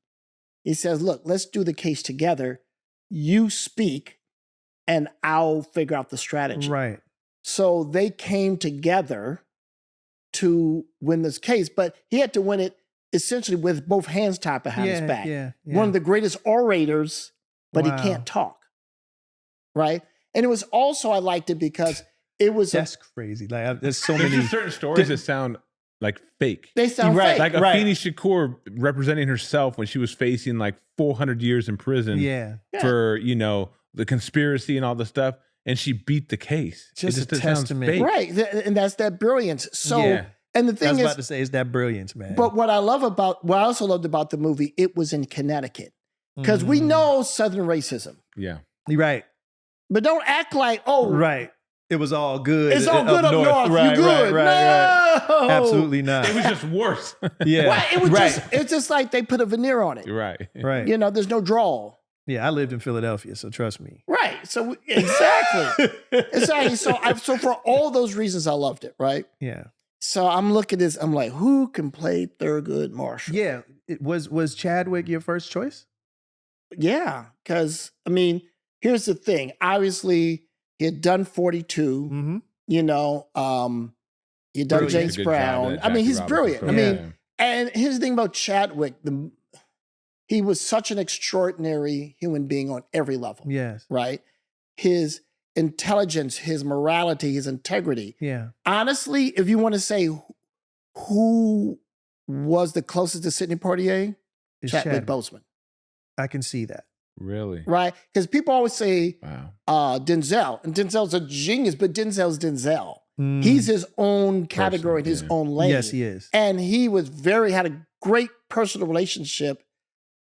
He says, look, let's do the case together. You speak and I'll figure out the strategy. Right. So they came together to win this case, but he had to win it essentially with both hands tied behind his back. One of the greatest orators, but he can't talk. Right. And it was also, I liked it because it was. That's crazy. Like there's so There's many just certain stories that sound like fake. They sound fake. Like Afeni Shakur representing herself when she was facing like 400 years in prison for, the conspiracy and all the stuff. And she beat the case. Just a testament. Right. And that's that brilliance. So, and the thing I was about to say, it's that brilliance, man. But what I also loved about the movie, it was in Connecticut. Because we know Southern racism. Yeah. You're right. But don't act like, right. It was all good. It's all good up north. Right, you good. Right. No. Absolutely not. It was just worse. Right. It was it's just like they put a veneer on it. Right. There's no drawl. Yeah, I lived in Philadelphia, so trust me. Right. So exactly. Exactly. So for all those reasons, I loved it. Right. Yeah. So I'm looking at this. I'm like, who can play Thurgood Marshall? Yeah. Was Chadwick your first choice? Yeah. Because here's the thing. Obviously, he had done 42. He had done James Brown. He's brilliant. And here's the thing about Chadwick. He was such an extraordinary human being on every level. Yes. Right? His intelligence, his morality, his integrity. Yeah. Honestly, if you want to say who was the closest to Sidney Poitier, Chadwick Boseman. I can see that. Really? Right? Because people always say Denzel, and Denzel's a genius, but Denzel's Denzel. He's his own category, in his own lane. Yes, he is. And he had a great personal relationship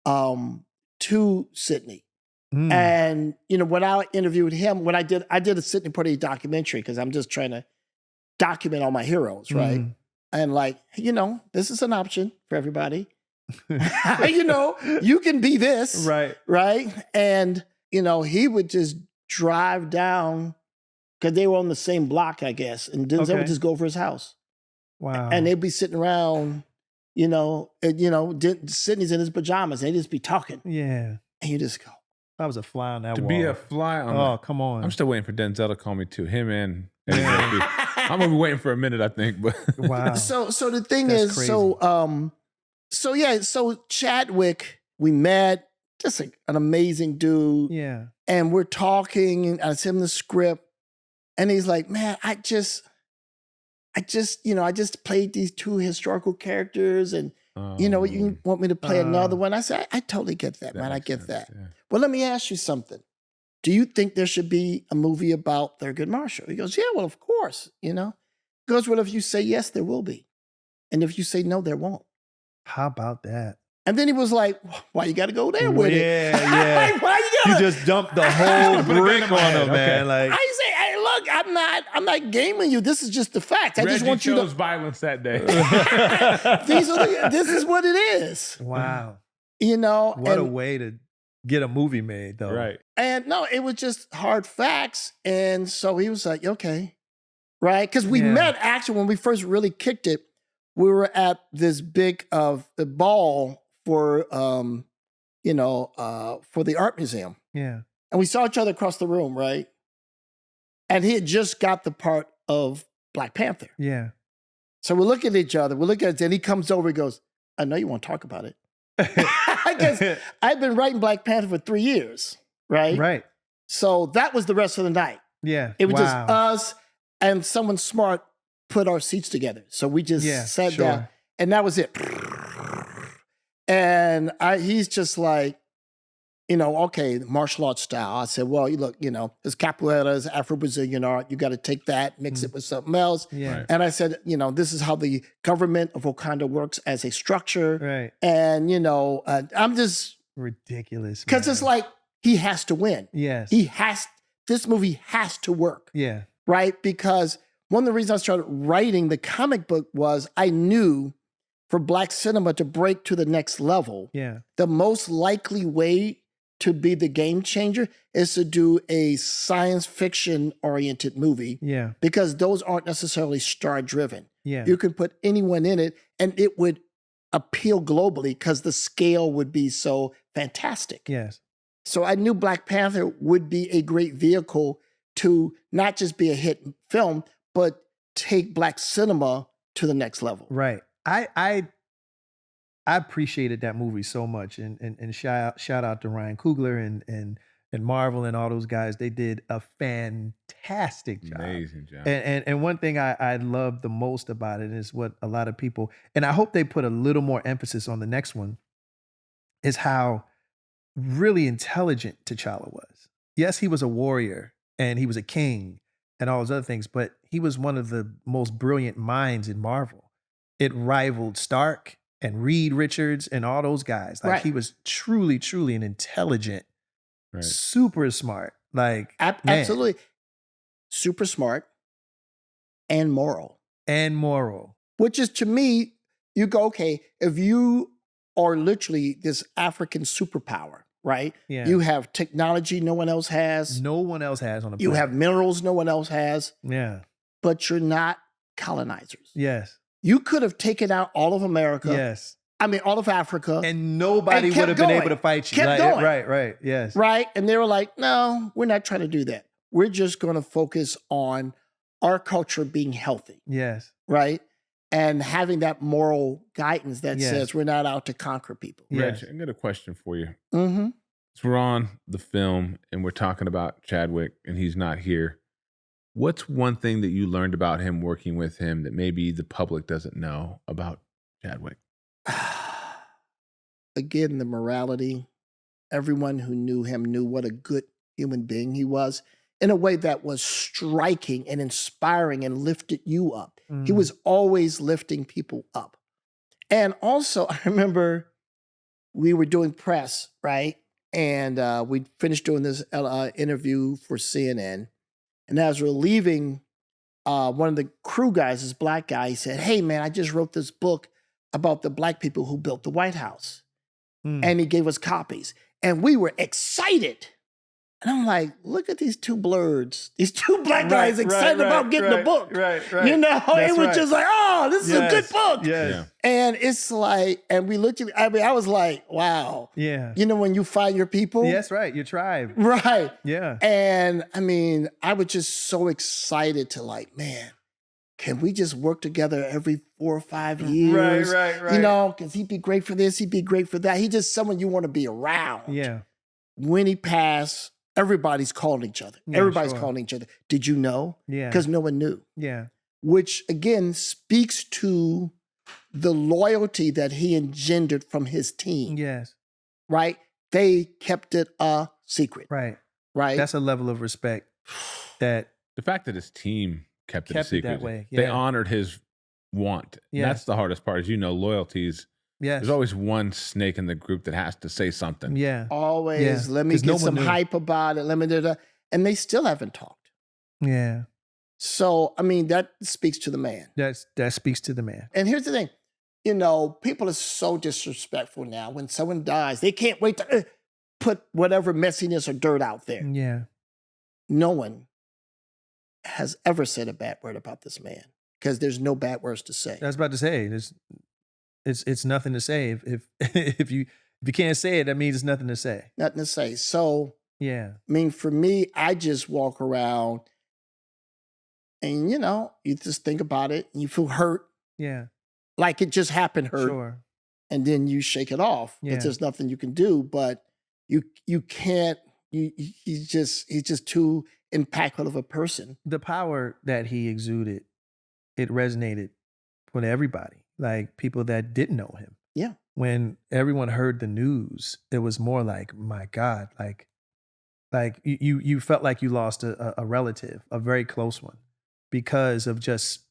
to Sidney. And, when I interviewed him, I did a Sidney Poitier documentary because I'm just trying to document all my heroes, right? And this is an option for everybody. You can be this. Right. Right. And, he would just drive down because they were on the same block, I guess. And Denzel would just go over his house. Wow. And they'd be sitting around, Sidney's in his pajamas. And they'd just be talking. Yeah. And you just go. I was a fly on that to wall. be a fly on Oh, come on. I'm still waiting for Denzel to call me too. Him and Eddie Murphy. I'm going to be waiting for a minute, I think. But wow. So the thing That's is, crazy. so Chadwick, we met, just an amazing dude. Yeah. And we're talking, and I sent him the script, and he's like, man, I just played these two historical characters, and you want me to play another one? I said, I totally get that, man. I get that. Yeah. Well, let me ask you something. Do you think there should be a movie about Thurgood Marshall? He goes, yeah, well, of course, He goes, well, if you say yes, there will be. And if you say no, there won't. How about that? And then he was like, why you got to go there with it? Yeah. Why you just dumped the whole brick on him, man. Like, I say, hey, look, I'm not gaming you. This is just the fact. I just want you to. chose violence that day. This is what it is. Wow. What a way to get a movie made, though. Right. And no, it was just hard facts. And so he was like, okay. Right? Because we met actually when we first really kicked it. We were at this big ball for for the art museum. Yeah. And we saw each other across the room, right? And he had just got the part of Black Panther. Yeah. So we're looking at each other. And he comes over and goes, I know you want to talk about it. I guess I've been writing Black Panther for 3 years, right? Right. So that was the rest of the night. Yeah. It was just us and someone smart put our seats together. So we just sat down and that was it. And he's just like, okay, martial arts style. I said, well, look, it's capoeira, it's Afro-Brazilian art. You got to take that, mix it with something else. Yeah. Right. And I said, this is how the government of Wakanda works as a structure. Right. And, I'm just... ridiculous. Because it's like, he has to win. Yes. This movie has to work. Yeah. Right? Because one of the reasons I started writing the comic book was I knew for Black cinema to break to the next level, the most likely way to be the game changer is to do a science fiction oriented movie. Yeah. Because those aren't necessarily star driven. Yeah. You can put anyone in it and it would appeal globally because the scale would be so fantastic. Yes. So I knew Black Panther would be a great vehicle to not just be a hit film, but take Black cinema to the next level. Right. I appreciated that movie so much, and shout out to Ryan Coogler and Marvel and all those guys. They did a fantastic job. Amazing job. And one thing I love the most about it is what a lot of people, and I hope they put a little more emphasis on the next one, is how really intelligent T'Challa was. Yes, he was a warrior and he was a king and all those other things, but he was one of the most brilliant minds in Marvel. It rivaled Stark and Reed Richards and all those guys. Like he was truly, truly an intelligent, super smart. Like absolutely super smart and moral. And moral. Which is, to me, you go, okay, if you are literally this African superpower, right? Yeah. You have technology no one else has. No one else has on the planet. You have minerals no one else has. Yeah. But you're not colonizers. Yes. You could have taken out all of America. Yes. I mean, all of Africa. And nobody would have been able to fight you. Kept going. Right. Yes. Right. And they were like, no, we're not trying to do that. We're just going to focus on our culture being healthy. Yes. Right. And having that moral guidance that says we're not out to conquer people. Reg, I got a question for you. Mm-hmm. So we're on the film and we're talking about Chadwick and he's not here. What's one thing that you learned about him working with him that maybe the public doesn't know about Chadwick? Again, the morality. Everyone who knew him knew what a good human being he was in a way that was striking and inspiring and lifted you up. Mm. He was always lifting people up. And also, I remember we were doing press, right? And we finished doing this interview for CNN. And as we're leaving, one of the crew guys, this black guy, he said, hey, man, I just wrote this book about the black people who built the White House. Mm. And he gave us copies. And we were excited. And I'm like, look at these two blurs. These two black guys excited about getting the book. Right. You know, it was just like, oh, this is a good book. Yes. Yeah. And it's like, and we looked at, I was like, wow. Yeah. You know, when you find your people. Yes, right. Your tribe. Right. Yeah. And I mean, I was just so excited to like, man, can we just work together every 4 or 5 years? Right. You know, because he'd be great for this, he'd be great for that. He's just someone you want to be around. Yeah. When he passed, everybody's calling each other. Yeah, everybody's calling each other. Did you know? Yeah. Because no one knew. Yeah. Which, again, speaks to the loyalty that he engendered from his team. Yes. Right? They kept it a secret. Right. Right? That's a level of respect that... The fact that his team kept it a secret. That way. They honored his want. Yeah. That's the hardest part. As you know, loyalties. Yes. There's always one snake in the group that has to say something. Yeah. Always. Yeah. Let me get some hype about it. Let me do that. And they still haven't talked. Yeah. So, I mean, that speaks to the man. That speaks to the man. And here's the thing. You know, people are so disrespectful now. When someone dies, they can't wait to put whatever messiness or dirt out there. Yeah. No one has ever said a bad word about this man because there's no bad words to say. I was about to say, it's nothing to say. If you can't say it, that means it's nothing to say. Nothing to say. So, yeah. I mean, for me, I just walk around and, you know, you just think about it and you feel hurt. Yeah. Like it just happened hurt. Sure. and then you shake it off. Yeah. But there's nothing you can do. But you can't. He's just too impactful of a person. The power that he exuded, it resonated with everybody, like people that didn't know him. Yeah. When everyone heard the news, it was more like, my God, like you felt like you lost a relative, a very close one, because of just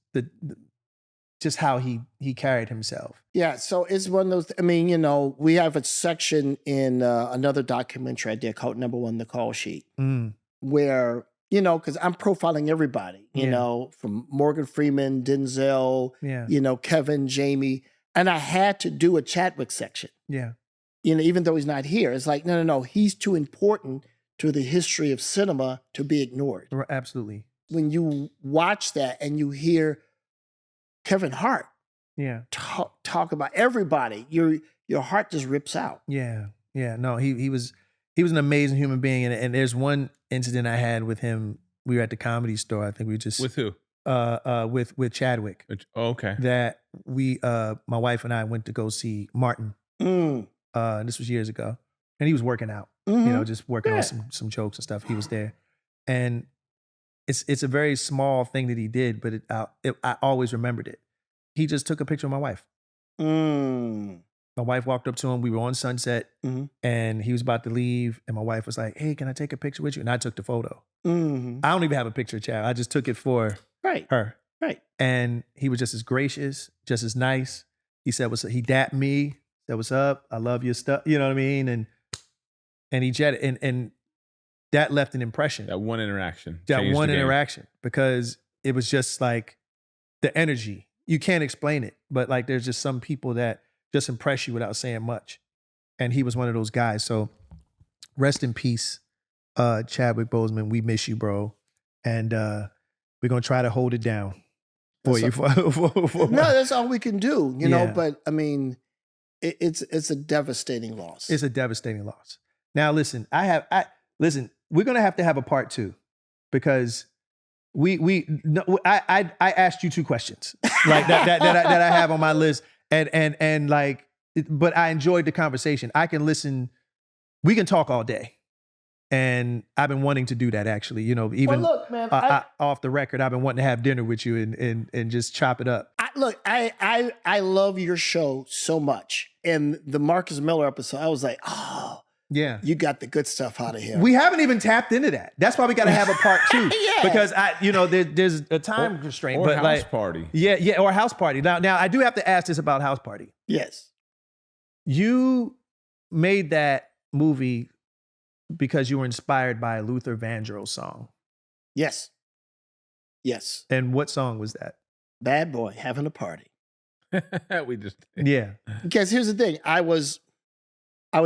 how he carried himself. Yeah, so it's one of those. I mean, we have a section in another documentary I did called Number One, the Call Sheet, where because I'm profiling everybody, from Morgan Freeman, Denzel, Kevin, Jamie, and I had to do a Chadwick section. Yeah, even though he's not here, it's like no, he's too important to the history of cinema to be ignored. Absolutely. When you watch that and you hear Kevin Hart, talk about everybody, your heart just rips out. Yeah. No, he was an amazing human being, and there's one incident I had with him. We were at the Comedy Store. I think we just with who? With Chadwick. Oh, okay. That my wife and I went to go see Martin. And this was years ago, and he was working out. Just working on some jokes and stuff. He was there, and it's a very small thing that he did, but I always remembered it. He just took a picture of my wife. My wife walked up to him. We were on Sunset, and he was about to leave, and my wife was like, "Hey, can I take a picture with you?" And I took the photo. I don't even have a picture of Chad. I just took it for her. Right. And he was just as gracious, just as nice. He said, he dapped me, said, "What's up? I love your stuff." You know what I mean? And he jetted, and that left an impression. That one interaction. Because it was just like the energy. You can't explain it, but like there's just some people that just impress you without saying much. And he was one of those guys. So rest in peace, Chadwick Boseman. We miss you, bro. And we're going to try to hold it down for you. No, that's all we can do, but I mean, it's a devastating loss. It's a devastating loss. Now, listen, we're going to have a part 2 because I asked you 2 questions like that I have on my list, and like, but I enjoyed the conversation. I can listen. We can talk all day, and I've been wanting to do that actually. Even look, man, off the record, I've been wanting to have dinner with you and just chop it up. I love your show so much, and the Marcus Miller episode, I was like, oh. Yeah, you got the good stuff out of here. We haven't even tapped into that. That's why we got to have a part 2. Because there's a time constraint. Or house party. Yeah, or a house party. Now I do have to ask this about House Party. Yes, you made that movie because you were inspired by a Luther Vandross song. Yes. And what song was that? Bad Boy Having a Party. Yeah. Because here's the thing, I was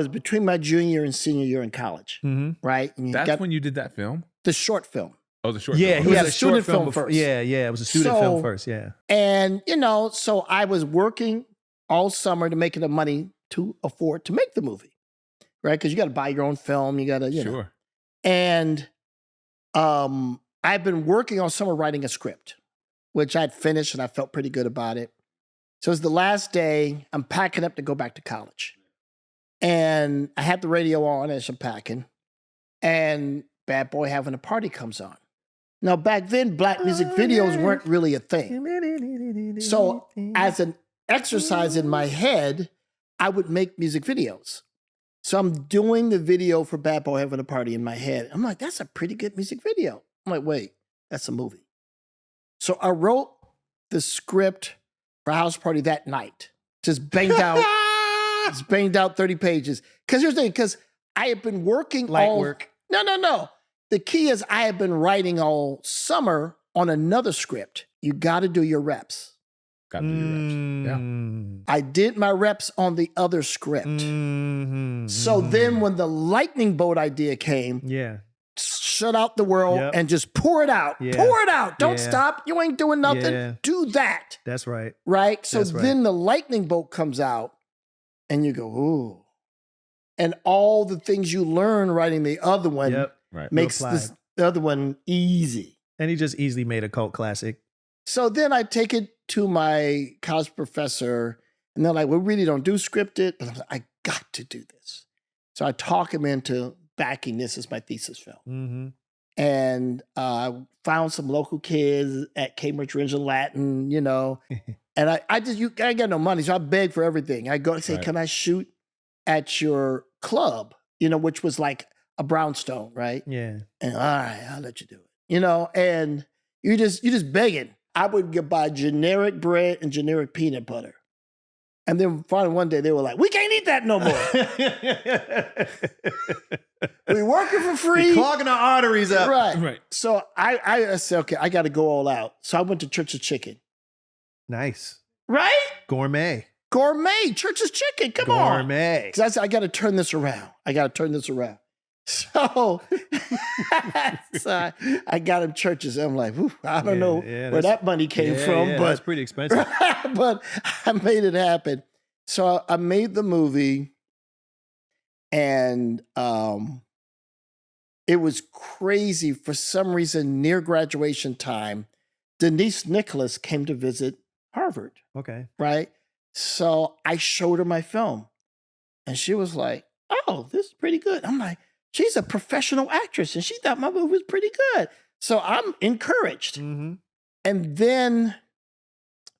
between my junior and senior year in college, right? And that's when you did that film? The short film. Oh, the short film. He had a student film first. Yeah, it was a student film first, yeah. And, so I was working all summer to make enough money to afford to make the movie, right? Because you got to buy your own film. You got to, know. And I've been working all summer writing a script, which I'd finished and I felt pretty good about it. So it's the last day. I'm packing up to go back to college. And I had the radio on as I'm packing, and Bad Boy Having a Party comes on. Now, back then, black music videos weren't really a thing. So as an exercise in my head, I would make music videos. So I'm doing the video for Bad Boy Having a Party in my head. I'm like, that's a pretty good music video. I'm like, wait, that's a movie. So I wrote the script for House Party that night. Just banged out. It's banged out 30 pages. Because here's the thing, because I had been working work. No. The key is I had been writing all summer on another script. You got to do your reps. Got to do your reps. Yeah. I did my reps on the other script. So then when the lightning bolt idea came, shut out the world and just pour it out. Pour it out. Don't stop. You ain't doing nothing. Do that. That's right. Right? So then the lightning bolt comes out. And you go, ooh. And all the things you learn writing the other one makes the other one easy. And he just easily made a cult classic. So then I take it to my college professor, And they're like, we really don't do scripted. But I'm like, I got to do this. So I talk him into backing this as my thesis film. Mm-hmm. And found some local kids at Cambridge Regional Latin, you know. And I got no money, so I beg for everything. I go and say, can I shoot at your club? You know, which was like a brownstone, right? Yeah. And all right, I'll let you do it. You know, and you just begging. I would get buy generic bread and generic peanut butter. And then finally one day they were like, we can't eat that no more. We working for free. You're clogging our arteries up. Right. So I said, okay, I got to go all out. So I went to Church's Chicken. Nice. Right? Gourmet. Church's Chicken. Come on. Gourmet. Because I said, I got to turn this around. So, I got him Church's. I'm like, I don't know where that money came from, but that's pretty expensive. but I made it happen. So I made the movie, and it was crazy. For some reason, near graduation time, Denise Nicholas came to visit Harvard. Okay. Right? So I showed her my film, and she was like, oh, this is pretty good. I'm like, she's a professional actress, and she thought my movie was pretty good. So I'm encouraged. Mm-hmm. And then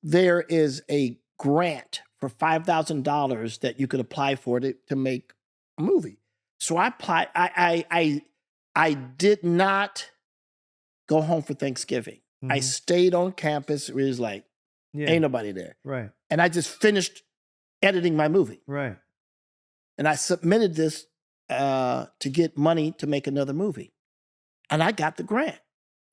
there is a grant for $5,000 that you could apply for to make a movie. So I applied. I did not go home for Thanksgiving. Mm-hmm. I stayed on campus. It was like, ain't nobody there. Right. And I just finished editing my movie. Right. And I submitted this to get money to make another movie. And I got the grant.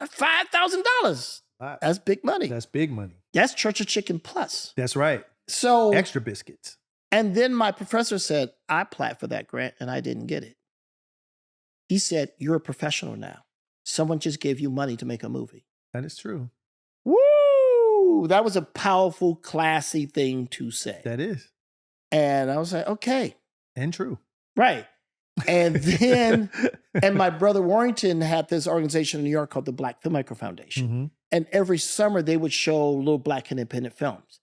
$5,000. That's big money. That's big money. That's Church's Chicken Plus. That's right. So extra biscuits. And then my professor said, I applied for that grant and I didn't get it. He said, you're a professional now. Someone just gave you money to make a movie. That is true. Woo! That was a powerful, classy thing to say. That is. And I was like, okay. And true. Right. And then, and my brother Warrington had this organization in New York called the Black Filmmaker Foundation. Mm-hmm. And every summer they would show little Black independent films.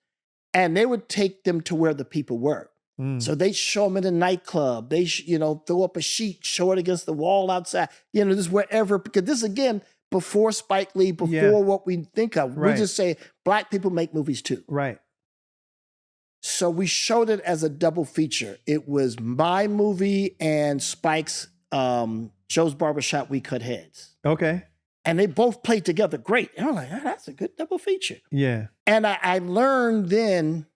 And they would take them to where the people were. Mm. So they'd show them in a nightclub. They, throw up a sheet, show it against the wall outside. Just wherever, because this, again, before Spike Lee, before what we think of. Right. We just say, Black people make movies too. Right. So we showed it as a double feature. It was my movie and Spike's Joe's Barbershop, We Cut Heads. Okay. And they both played together great. And I'm like, that's a good double feature. Yeah. And I learned then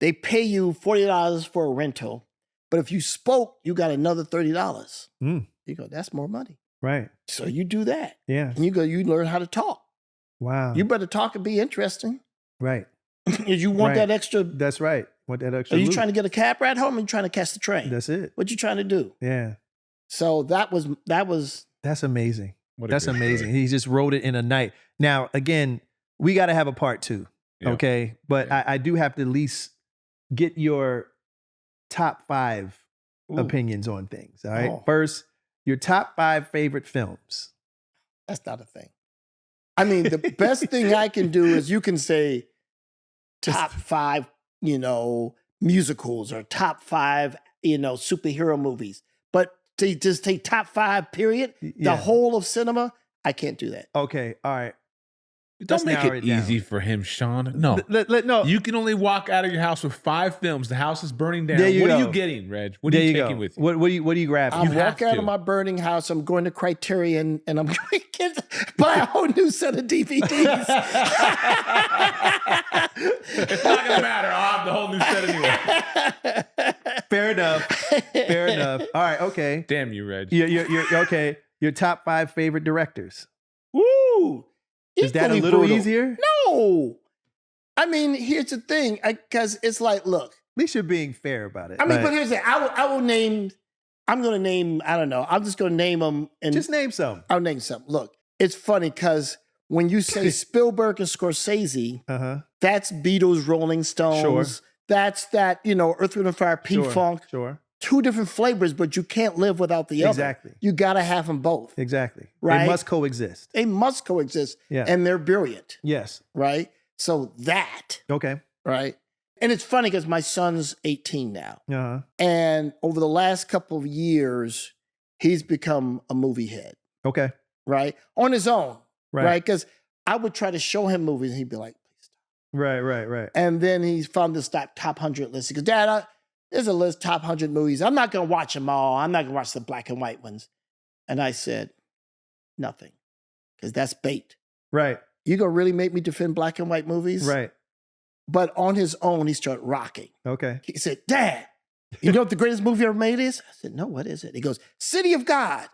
they pay you $40 for a rental, but if you spoke, you got another $30. Mm. You go, that's more money. Right. So you do that. Yeah. And you learn how to talk. Wow. You better talk and be interesting. Right. You want that extra. That's right. Want that extra. Are you trying to get a cab ride home or are you trying to catch the train? That's it. What you trying to do? Yeah. So that was. That's amazing. That's good amazing. story. He just wrote it in a night. Now, again, we got to have a part 2. Yeah. Okay. But Yeah. I do have to at least get your top 5 opinions on things. All right. Oh. First, your top 5 favorite films. That's not a thing. I mean, the best thing I can do is you can say top 5, musicals or top 5, superhero movies. But to just take top 5, period, the whole of cinema, I can't do that. Okay. All right. Don't make it easy for him, Shawn. No. No. You can only walk out of your house with 5 films. The house is burning down. There you What are go. you getting, Reg? What are you taking with you? What do you grab? I'm You have walking out to. of my burning house. I'm going to Criterion, and I'm going to buy a whole new set of DVDs. It's not going to matter. I'll have the whole new set anyway. Fair enough. Fair enough. All right. Okay. Damn you, Reg. You're okay. Your top 5 favorite directors. Woo! Is that a Equally little brutal. easier? No. I mean, here's the thing, because it's like, look. At least you're being fair about it. I mean, but here's the thing. I will name. I'm going to name. I don't know. I'm just going to name them. And just name some. I'll name some. Look, it's funny because when you say Spielberg and Scorsese, that's Beatles, Rolling Stones. Sure. That's that. Earth, Wind and Fire, P-Funk. Sure. 2 different flavors, but you can't live without the other. Exactly. You got to have them both. Exactly. Right? They must coexist. They must coexist. Yeah. And they're brilliant. Yes. Right. So that. Okay. Right. And it's funny because my son's 18 now. Uh-huh. And over the last couple of years, he's become a movie head, Okay. right? On his own, Right. right? Because I would try to show him movies and he'd be like, please stop. Right. And then he found this top 100 list. He goes, Dad, there's a list, top 100 movies. I'm not going to watch them all. I'm not going to watch the black and white ones. And I said, nothing, because that's bait. Right. You going to really make me defend black and white movies? Right. But on his own, he started rocking. Okay. He said, Dad, you know what the greatest movie ever made is? I said, no, what is it? He goes, City of God.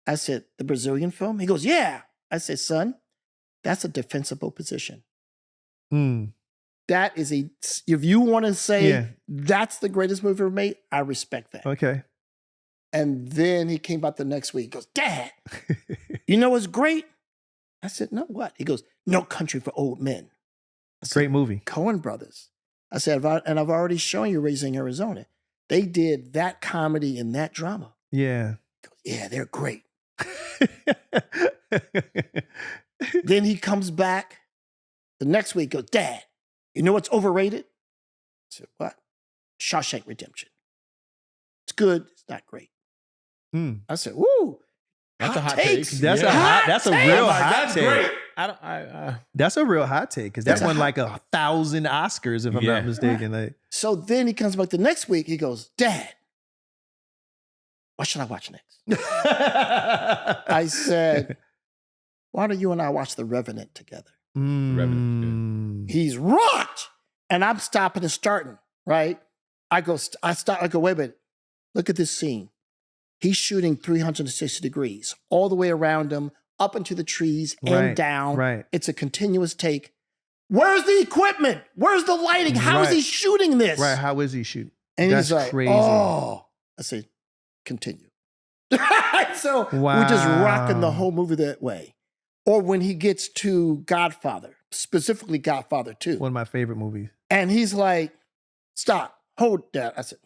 I said, the Brazilian film? He goes, yeah. I said, son, that's a defensible position. That is if you want to say that's the greatest movie ever made, I respect that. Okay. And then he came out the next week. He goes, Dad, you know what's great? I said, no, what? He goes, No Country for Old Men. I said, Great movie. Coen Brothers. I said, I've already shown you Raising Arizona. They did that comedy and that drama. Yeah. He goes, yeah, they're great. Then he comes back the next week, goes, Dad, you know what's overrated? I said, what? Shawshank Redemption. It's good. It's not great. I said, woo. That's a hot take. takes. That's Yeah. that's a real hot That's take. great. That's a real hot take because that won like 1,000 Oscars, if I'm Yeah. not mistaken. Like, So then he comes back the next week. He goes, Dad, what should I watch next? I said, why don't you and I watch The Revenant together? He's rocked. And I'm stopping and starting, right? I stop, I go, wait a minute. Look at this scene. He's shooting 360 degrees all the way around him, up into the trees and down. Right. It's a continuous take. Where's the equipment? Where's the lighting? How is he shooting this? Right. How is he shooting? And That's he's like, crazy. oh. I said, continue. So we're just rocking the whole movie that way. Or when he gets to Godfather, specifically Godfather 2. One of my favorite movies. And he's like, stop, hold that. I said,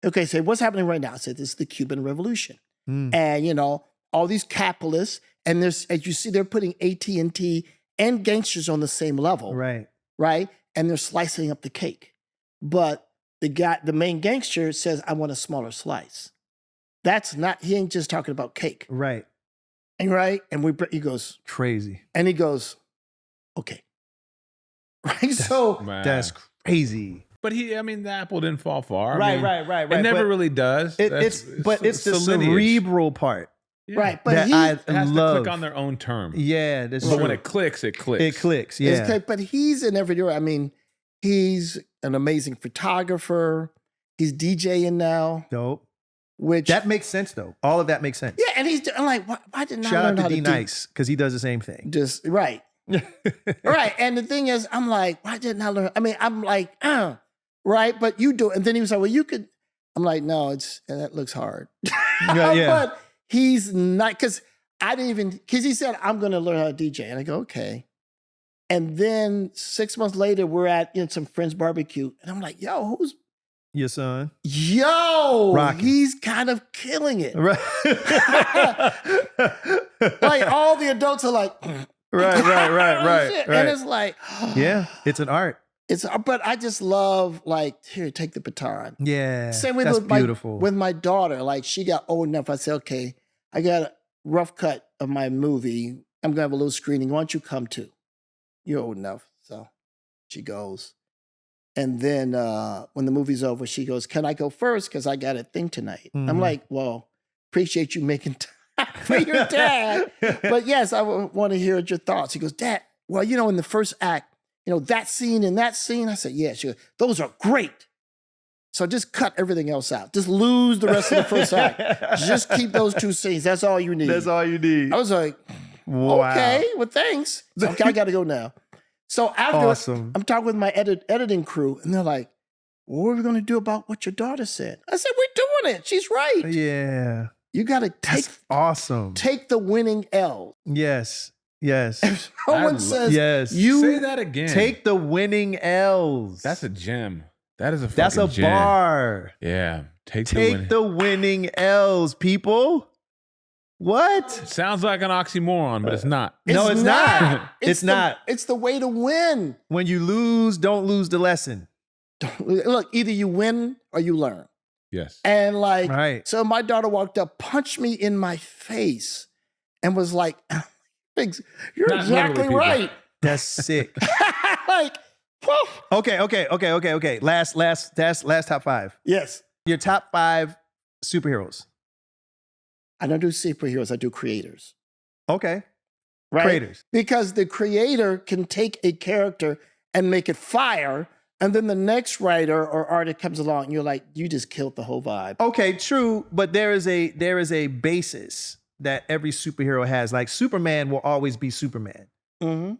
okay, so what's happening right now? I said, this is the Cuban Revolution. And, you know, all these capitalists, and there's, as you see, they're putting AT&T and gangsters on the same level. Right. Right? And they're slicing up the cake. But the main gangster says, I want a smaller slice. That's not, he ain't just talking about cake. Right. And right? And he goes, Crazy. and he goes, okay. Right? So That's crazy. But the apple didn't fall far. Right. It never really does. It's the lineage. cerebral part. Yeah. right. But that he, I It has love. to click on their own term. Yeah, that's But true. when it clicks, it clicks. It clicks. Yeah. but he's in every direction. I mean, he's an amazing photographer. He's DJing now, Dope. which That makes sense though. All of that makes sense. yeah, and I'm like, why didn't I Shout learn out how to to D Nice because he does the same thing. just right, right? And the thing is, I'm like, why didn't I learn? I mean, I'm like, right, but you do. And then he was like, well, you could. I'm like, no, that looks hard. Yeah. But he's not because he said I'm going to learn how to DJ, and I go okay. And then 6 months later, we're at some friend's barbecue, and I'm like, yo, who's Your son. Rocking. He's kind of killing it. Right. Like all the adults are like, right. And it's like, Yeah, it's an art. But I just love like, here, take the baton. Yeah. Same way that's with beautiful. with my daughter. Like she got old enough. I said, okay, I got a rough cut of my movie. I'm gonna have a little screening. Why don't you come too? You're old enough. So she goes. And then when the movie's over, she goes, can I go first? Because I got a thing tonight. I'm like, well, appreciate you making time for your dad. But yes, I want to hear your thoughts. He goes, Dad, well, in the first act, that scene and that scene. I said, yeah. She goes, those are great. So just cut everything else out. Just lose the rest of the first act. Just keep those two scenes. That's all you need. That's all you need. I was like, Wow. okay, well, thanks. So, okay, I got to go now. So after Awesome. I'm talking with my editing crew, and they're like, what are we going to do about what your daughter said? I said, we're doing it. She's right. Yeah. You got to That's awesome. take the winning L. Yes. If someone says, yes. Say that again. Take the winning L's. That's a gem. That is a fucking That's a gem. bar. Yeah. Take the winning L's, people. What? Sounds like an oxymoron, but it's not. No, it's not. It's not. It's the way to win. When you lose, don't lose the lesson. look, either you win or you learn. Yes. And like, Right. so my daughter walked up, punched me in my face, and was like, "You're Not exactly literally, people. right." That's sick. Like, whew. Okay. Last top 5. Yes. Your top 5 superheroes. I don't do superheroes. I do creators. Okay. Right? Creators. Because the creator can take a character and make it fire, and then the next writer or artist comes along, and you're like, you just killed the whole vibe. Okay, true, but there is a basis that every superhero has. Like Superman will always be Superman, Mm-hmm.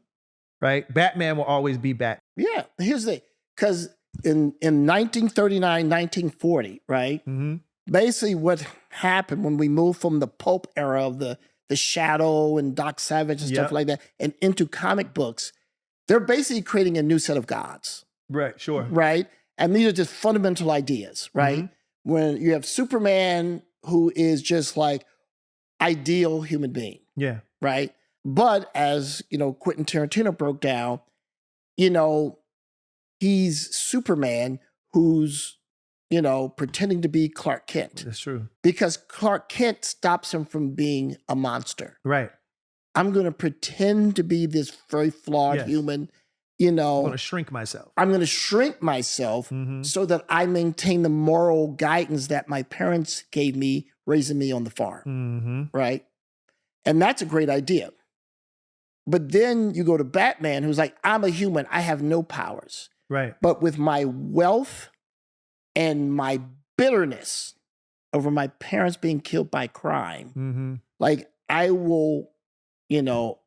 right? Batman will always be Batman. Yeah. Here's the because in 1939, 1940, right? Mm-hmm. Basically, what happened when we moved from the pulp era of the Shadow and Doc Savage and stuff Yep. like that, and into comic books, they're basically creating a new set of gods, Right, sure. right? And these are just fundamental ideas, right? When you have Superman, who is just like ideal human being, Yeah. right? But as you know, Quentin Tarantino broke down, you know, he's Superman who's, you know, pretending to be Clark Kent That's true. because Clark Kent stops him from being a monster. Right. I'm going to pretend to be this very flawed Yes. human, you I'm know. going to shrink myself. I'm going to shrink myself Mhm. so that I maintain the moral guidance that my parents gave me raising me on the farm, Mm-hmm. right? And that's a great idea. But then you go to Batman, who's like, I'm a human. I have no powers. Right. But with my wealth and my bitterness over my parents being killed by crime, Mm-hmm. like I will, you know,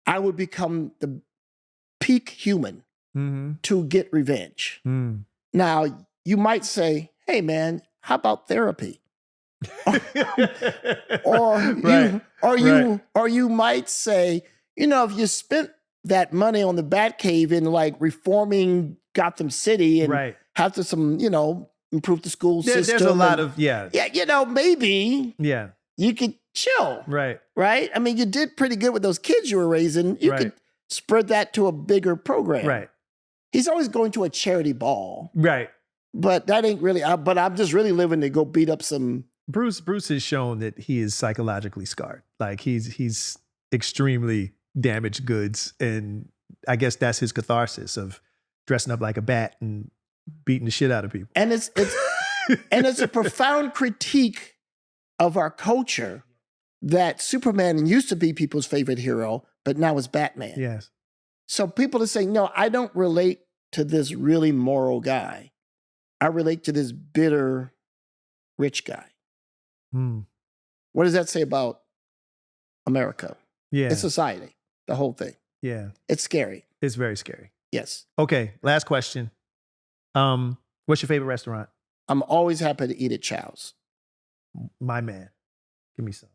I would become the peak human Mm-hmm. to get revenge. Mm. Now, you might say, hey, man, how about therapy? Or Right. you might say, you know, if you spent that money on the Batcave in like reforming Gotham City and Right. have to some, you know, improve the school system. There's a lot and- of, yeah. you know, maybe Yeah. you could chill, Right. right? I mean, you did pretty good with those kids you were raising. You Right. could spread that to a bigger program. Right. He's always going to a charity ball, Right. but that ain't really, but I'm just really living to go beat up some. Bruce has shown that he is psychologically scarred. Like he's extremely damaged goods, and I guess that's his catharsis of dressing up like a bat and beating the shit out of people. And it's and it's a profound critique of our culture that Superman used to be people's favorite hero, but now is Batman. Yes. So people are saying, no, I don't relate to this really moral guy. I relate to this bitter, rich guy. Mm. What does that say about America? Yeah. It's society, the whole thing. Yeah. It's scary. It's very scary. Yes. Okay. Last question. What's your favorite restaurant? I'm always happy to eat at Chow's. My man. Give me some.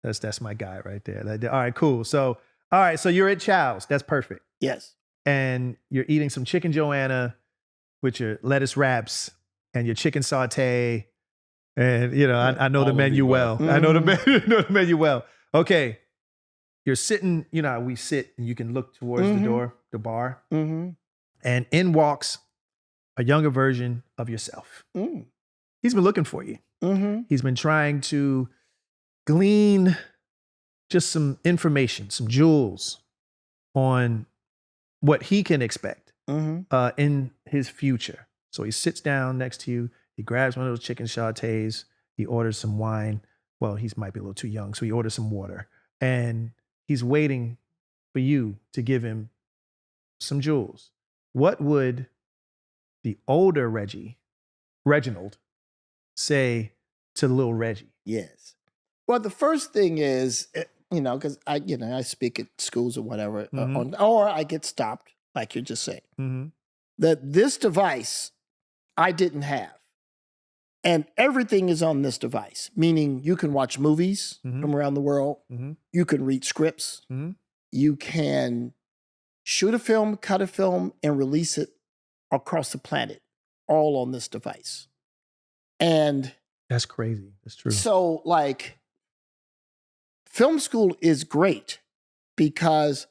That's my guy right there. All right, cool. So, all right, so you're at Chow's. That's perfect. Yes. And you're eating some chicken Joanna with your lettuce wraps and your chicken saute. And, you know, I know All the of the menu well. above. I know the menu well. Okay. You're sitting, you know, how we sit and you can look towards the door, the bar. Mm-hmm. And in walks a younger version of yourself. Mm. He's been looking for you. Mm-hmm. He's been trying to glean just some information, some jewels on what he can expect Mm-hmm. in his future. So he sits down next to you. He grabs one of those chicken sautés. He orders some wine. Well, he might be a little too young, so he orders some water. And he's waiting for you to give him some jewels. What would the older Reginald, say to little Reggie? Yes. Well, the first thing is, you know, because I speak at schools or whatever, or I get stopped, like you're just saying, Mm-hmm. that this device I didn't have. And everything is on this device, meaning you can watch movies from around the world. Mm-hmm. You can read scripts. Mm-hmm. You can shoot a film, cut a film, and release it across the planet, all on this device. And That's crazy. That's true. so, like, film school is great because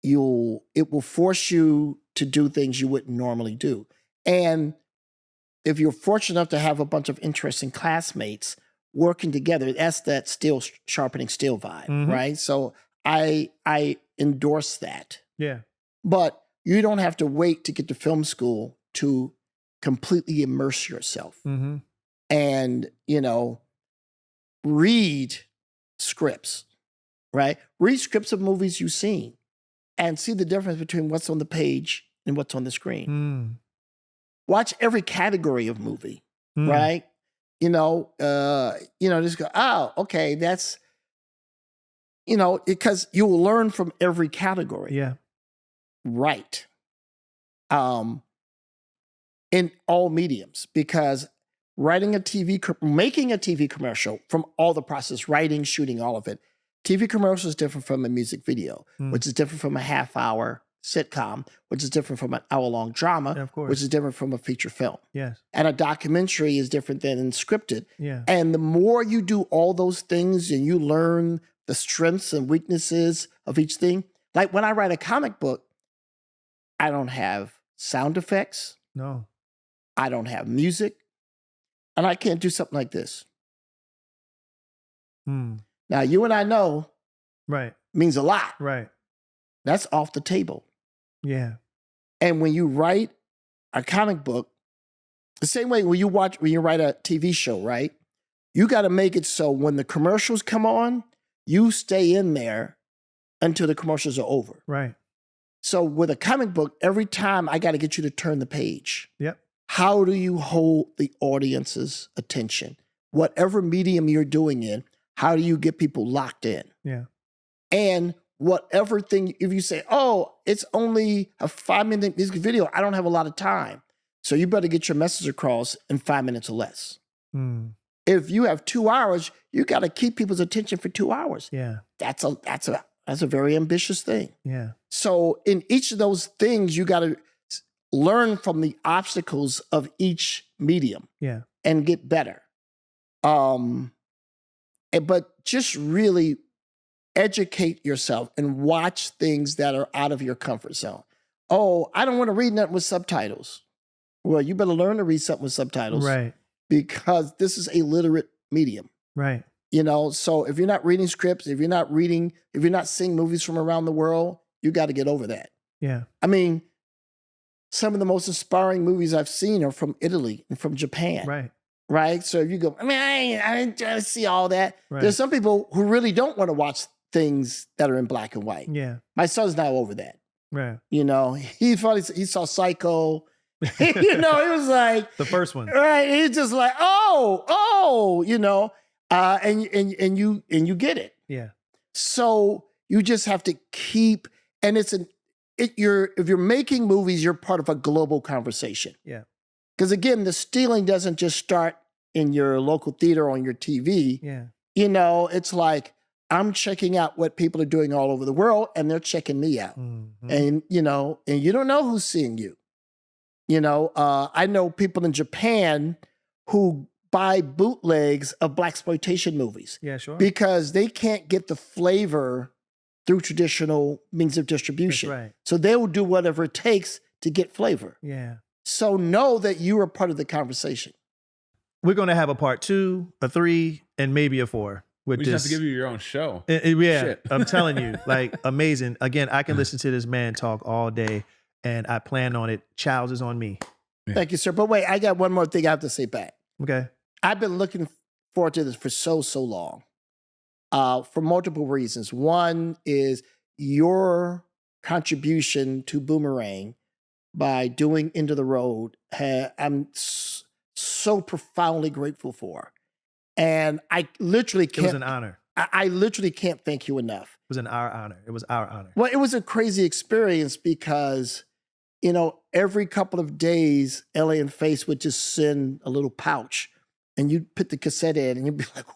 it will force you to do things you wouldn't normally do. And if you're fortunate enough to have a bunch of interesting classmates working together, that's that steel sharpening steel vibe, right? So I endorse that. Yeah. But you don't have to wait to get to film school to completely immerse yourself. And, read scripts, right? Read scripts of movies you've seen and see the difference between what's on the page and what's on the screen. Watch every category of movie, right? Just go, oh, okay, that's, because you will learn from every category. Yeah. Right. In all mediums, because making a TV commercial, from all the process, writing, shooting, all of it. TV commercial is different from a music video, which is different from a half-hour sitcom, which is different from an hour-long drama, Yeah, of course. which is different from a feature film. Yes. And a documentary is different than scripted. Yeah. And the more you do all those things and you learn the strengths and weaknesses of each thing, like when I write a comic book, I don't have sound effects. No. I don't have music. And I can't do something like this. Now, you and I know Right. means a lot. Right. That's off the table. Yeah. And when you write a comic book, the same way when you write a TV show, right? You got to make it so when the commercials come on, you stay in there until the commercials are over. Right. So with a comic book, every time I got to get you to turn the page. Yep. How do you hold the audience's attention? Whatever medium you're doing in, how do you get people locked in? Yeah. And whatever thing, if you say, oh, it's only a 5-minute music video, I don't have a lot of time. So you better get your message across in 5 minutes or less. If you have 2 hours, you got to keep people's attention for 2 hours. Yeah. That's a very ambitious thing. Yeah. So in each of those things, you got to learn from the obstacles of each medium. Yeah. And get better. But just really educate yourself and watch things that are out of your comfort zone. Oh, I don't want to read nothing with subtitles. Well, you better learn to read something with subtitles. Right. Because this is a literate medium. Right. So if you're not reading scripts, if you're not seeing movies from around the world, you got to get over that. Yeah. I mean, some of the most inspiring movies I've seen are from Italy and from Japan. Right. Right? So if you go, I didn't try to see all that. Right. There's some people who really don't want to watch things that are in black and white. Yeah. My son's now over that. Right. He saw Psycho. It was like The first one. right. He's just like, and you get it. Yeah. So you just have to keep, and if you're making movies, you're part of a global conversation. Yeah. Because again, the stealing doesn't just start in your local theater or on your TV. Yeah. It's like I'm checking out what people are doing all over the world, and they're checking me out. And you don't know who's seeing you. I know people in Japan who buy bootlegs of blaxploitation movies. Yeah, sure. Because they can't get the flavor through traditional means of distribution. That's right. So they will do whatever it takes to get flavor. Yeah. So know that you are part of the conversation. We're going to have a part 2, a 3, and maybe a 4 with We this. just have to give you your own show. Yeah, Shit. I'm telling you, like, amazing. Again, I can listen to this man talk all day, and I plan on it. Childs is on me. Thank you, sir. But wait, I got one more thing I have to say back. Okay. I've been looking forward to this for so long, for multiple reasons. One is your contribution to Boomerang by doing Into the Road. I'm so profoundly grateful for. And I literally can't. It was an honor. I literally can't thank you enough. It was our honor. It was our honor. Well, it was a crazy experience because, every couple of days, LA and Face would just send a little pouch and you'd put the cassette in and you'd be like,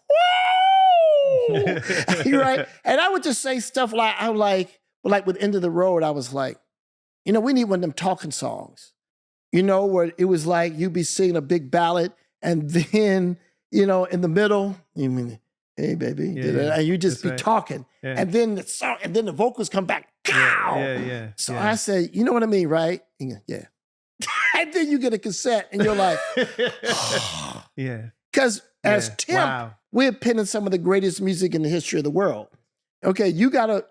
whoa! You're right. And I would just say stuff like with End of the Road, I was like, we need one of them talking songs, where it was like you'd be singing a big ballad and then, in the middle, you mean, hey, baby, and you just be talking. Yeah. And then the song, and then the vocals come back. Pow! Yeah. So I said, you know what I mean, right? Yeah. And then you get a cassette and you're like, Yeah. because as Yeah. Temp, Wow. we're penning some of the greatest music in the history of the world. Okay, you gotta,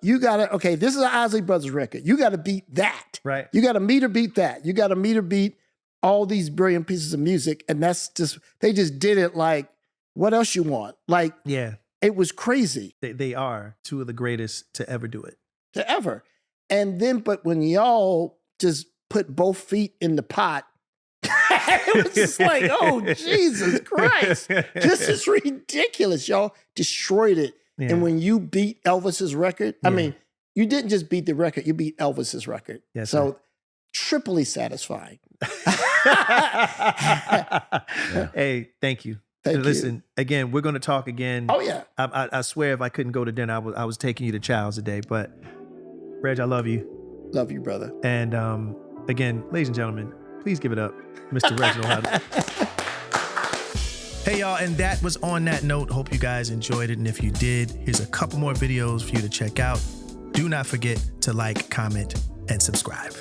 okay, this is an Isley Brothers record. You gotta beat that. Right. You gotta meter beat that. You gotta meter beat all these brilliant pieces of music. And that's just, they just did it like, what else you want? Like, Yeah. it was crazy They are two of the greatest to ever do it. to ever. And then, but when y'all just put both feet in the pot, it was just like, oh, Jesus Christ. This is ridiculous. Y'all destroyed it. Yeah. And when you beat Elvis's record, I Yeah. mean, you didn't just beat the record, you beat Elvis's record. Yes, so sir. triply satisfying. Hey, thank you. Thank And you. listen, again, we're going to talk again. Oh, yeah. I swear if I couldn't go to dinner, I was taking you to Child's today. But Reg, I love you. Love you, brother. And again, ladies and gentlemen, please give it up, Mr. Reginald Hudlin. Hey, y'all, and that was on that note. Hope you guys enjoyed it. And if you did, here's a couple more videos for you to check out. Do not forget to like, comment, and subscribe.